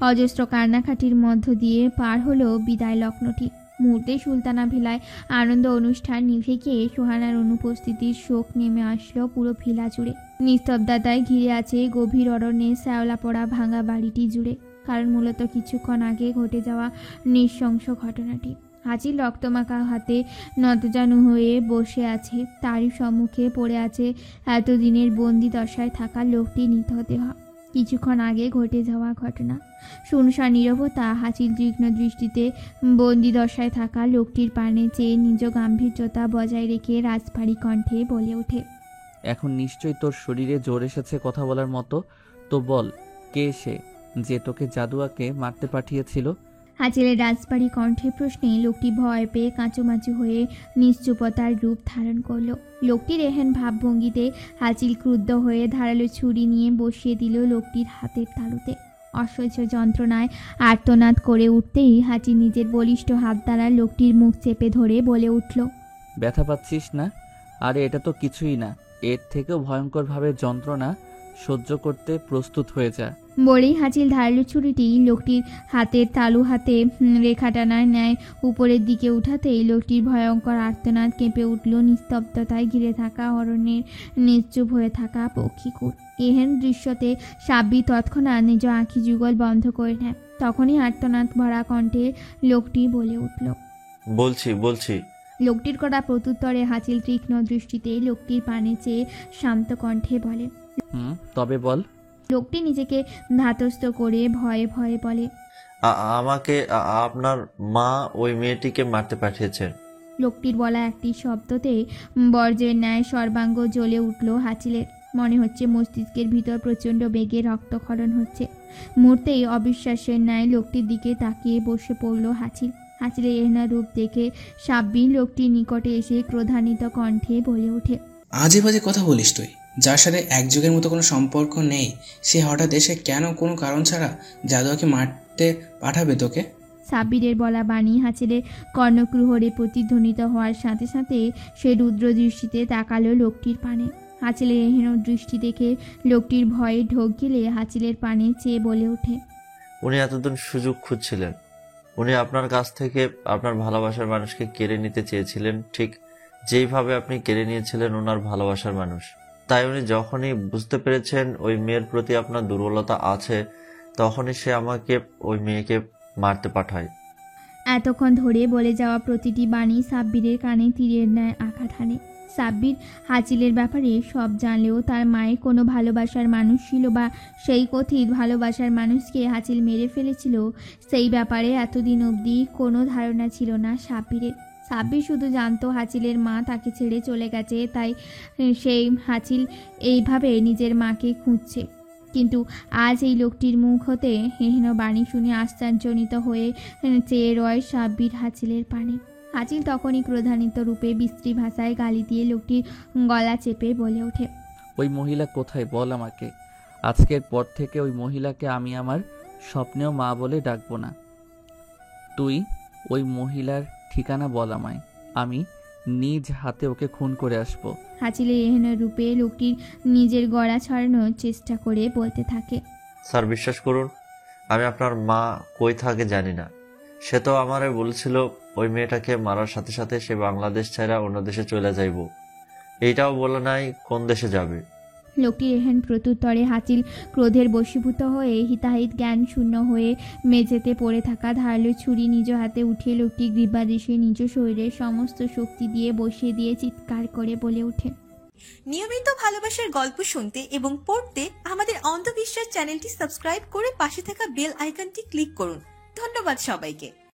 অজস্র কান্নাকাটির মধ্য দিয়ে পার হলো বিদায় লগ্নটি। মুহূর্তে সুলতানা ভিলায় আনন্দ অনুষ্ঠান নিভে গিয়ে সোহানার অনুপস্থিতির শোক নেমে আসলো পুরো ভিলা জুড়ে। নিস্তব্ধতায় ঘিরে আছে গভীর অরণ্যে শ্যাওলা পড়া ভাঙা বাড়িটি জুড়ে। কারণ মূলত কিছুক্ষণ আগে ঘটে যাওয়া নৃশংস ঘটনাটি। হাজির রক্তমাখা হাতে নতজানু হয়ে বসে আছে, তারই সম্মুখে পড়ে আছে এতদিনের বন্দি দশায় থাকা লোকটি নিথদেহ। কিছুক্ষণ আগে ঘটে যাওয়া ঘটনা। শুনশান নীরবতা হাসিল তীক্ষ্ণ দৃষ্টিতে বন্দি দশায় থাকা লোকটির পানে চেয়ে নিজ গাম্ভীর্যতা বজায় রেখে রাজবাড়ি কণ্ঠে বলে ওঠে, এখন নিশ্চয়ই তোর শরীরে জোর এসেছে কথা বলার মতো। তো বল, কে সে যে তোকে জাদুয়াকে মারতে পাঠিয়েছিল? হাসিলের রাজবাড়ি কণ্ঠে প্রশ্নে লোকটি ভয় পেয়ে কাঁচুমাচু হয়ে নিশ্চুপতার রূপ ধারণ করল। লোকটির এহেন ভাবভঙ্গিতে হাসিল ক্রুদ্ধ হয়ে ধারালো ছুরি নিয়ে বসিয়ে দিল লোকটির হাতের তালুতে। অসহ্য যন্ত্রণায় আর্তনাদ করে উঠতেই হাসি নিজের বলিষ্ঠ হাত দ্বারা লোকটির মুখ চেপে ধরে বলে উঠল, ব্যথা পাচ্ছিস না? আরে এটা তো কিছুই না, এর থেকেও ভয়ঙ্করভাবে যন্ত্রণা সহ্য করতে প্রস্তুত হয়ে যা। বলেই হাসিল ধারালো ছুরিটি লোকটির হাতের তালু হাতে রেখা টানার ন্যায় উপরের দিকে উঠাতেই লোকটির ভয়ঙ্কর আর্তনাদ কেঁপে উঠল নিস্তব্ধতায় ঘিরে থাকা অরণ্যের নিশ্চুপ হয়ে থাকা পক্ষীকুল। এহেন দৃশ্যতে সাব্বির তৎক্ষণাৎ নিজ আঁখি যুগল বন্ধ করে নেয়। তখনই আর্তনাদ ভরা কণ্ঠে লোকটি বলে উঠল, বলছি। লোকটির করা প্রত্যুত্তরে হাসিল তীক্ষ্ণ দৃষ্টিতে লোকটির পানে চেয়ে শান্ত কণ্ঠে বলে, তবে বল। লোকটি নিজেকে ধাতস্থ করে ভয়ে ভয়ে বলে, আমাকে আপনার মা ওই মেয়েটিকে মারতে পাঠিয়েছেন। লোকটির বলা একটি শব্দতে বর্জ্যের ন্যায় সর্বাঙ্গ জ্বলে উঠল হাসিলের। মনে হচ্ছে মস্তিষ্কের ভিতর প্রচণ্ড বেগে রক্তক্ষরণ হচ্ছে। মুহূর্তেই অবিশ্বাসের ন্যায় লোকটির দিকে তাকিয়ে বসে পড়ল হাসিল। হাসিলের এহেন রূপ দেখে সাব্বির লোকটির নিকটে এসে ক্রোধান্বিত কণ্ঠে বলে ওঠে, আজে বাজে কথা বলিস তুই। যার সাথে এক যুগের মতো কোনো সম্পর্ক নেই সে হঠাৎ এসে কেন কোনো কারণ ছাড়া জাদুয়াকে মারতে পাঠাবে তোকে? সাব্বিরের বলা বাণী হাসিলের কর্ণকুহরে প্রতিধ্বনিত হওয়ার সাথে সাথে সে রুদ্র দৃষ্টিতে তাকালো লোকটির পানে। হাসিলের এহেন দৃষ্টি দেখে লোকটির ভয়ে ঢোক গেলে হাসিলের পানে চেয়ে বলে ওঠে, উনি এতদিন সুযোগ খুঁজছিলেন। উনি আপনার কাছ থেকে আপনার ভালোবাসার মানুষকে কেড়ে নিতে চেয়েছিলেন, ঠিক যেইভাবে আপনি কেড়ে নিয়েছিলেন ওনার ভালোবাসার মানুষ। তাই উনি যখনই বুঝতে পেরেছেন ওই মেয়ের প্রতি আপনার দুর্বলতা আছে তখনই সে আমাকে ওই মেয়েকে মারতে পাঠায়। এতক্ষণ ধরে বলে যাওয়া প্রতিটি বাণী সাব্বিরের কানে তীরের ন্যায় আঘাত হানে। সাব্বির হাসিলের ব্যাপারে সব জানলেও তার মায়ের কোনো ভালোবাসার মানুষ ছিল বা সেই কথিত ভালোবাসার মানুষকে হাসিল মেরে ফেলেছিল সেই ব্যাপারে এতদিন অবধি কোনো ধারণা ছিল না সাব্বিরের। সাব্বির শুধু জানতো হাসিলের মা তাকে ছেড়ে চলে গেছে, তাই সেই হাসিল এইভাবে নিজের মাকে খুঁজছে। কিন্তু আজ এই লোকটির মুখ হতে হেহেন বাণী শুনে আশ্চর্যজনিত হয়ে চেয়ে রয় সাব্বির হাচিলের পানে। হাচিল তখনই ক্রোধান্বিত রূপে বিশ্রী ভাষায় গালি দিয়ে লোকটির গলা চেপে বলে ওঠে, ওই মহিলা কোথায় বল আমাকে। আজকের পর থেকে ওই মহিলাকে আমি আমার স্বপ্নেও মা বলে ডাকবো না। তুই ওই মহিলার ঠিকানা বল আমায়, আমি নিজ হাতে ওকে খুন করে আসবো। হাচিলের এহেন রূপে লোকটির নিজের গলা ছাড়ানোর চেষ্টা করে বলতে থাকে, স্যার বিশ্বাস করুন, আমি আপনার মা কই থাকে জানি না। সে তো আমারে বলেছিল ওই মেয়েটাকে মারার সাথে সাথে সে বাংলাদেশ ছাড়া অন্য দেশে চলে যাইব। এইটাও বলে নাই কোন দেশে যাবে। লোকটির এহেন প্রত্যুত্তরে হাচিল ক্রোধের বশীভূত হয়ে হিতাহিত জ্ঞান শূন্য হয়ে মেঝেতে পড়ে থাকা ধারালো ছুরি নিজ হাতে উঠিয়ে লোকটি গ্রীবাদেশে নিজ শরীরের সমস্ত শক্তি দিয়ে বসিয়ে দিয়ে চিৎকার করে বলে ওঠে, নিয়মিত ভালোবাসার গল্প শুনতে এবং পড়তে আমাদের অন্ধবিশ্বাস চ্যানেলটি সাবস্ক্রাইব করে পাশে থাকা বেল আইকনটি ক্লিক করুন। ধন্যবাদ সবাইকে।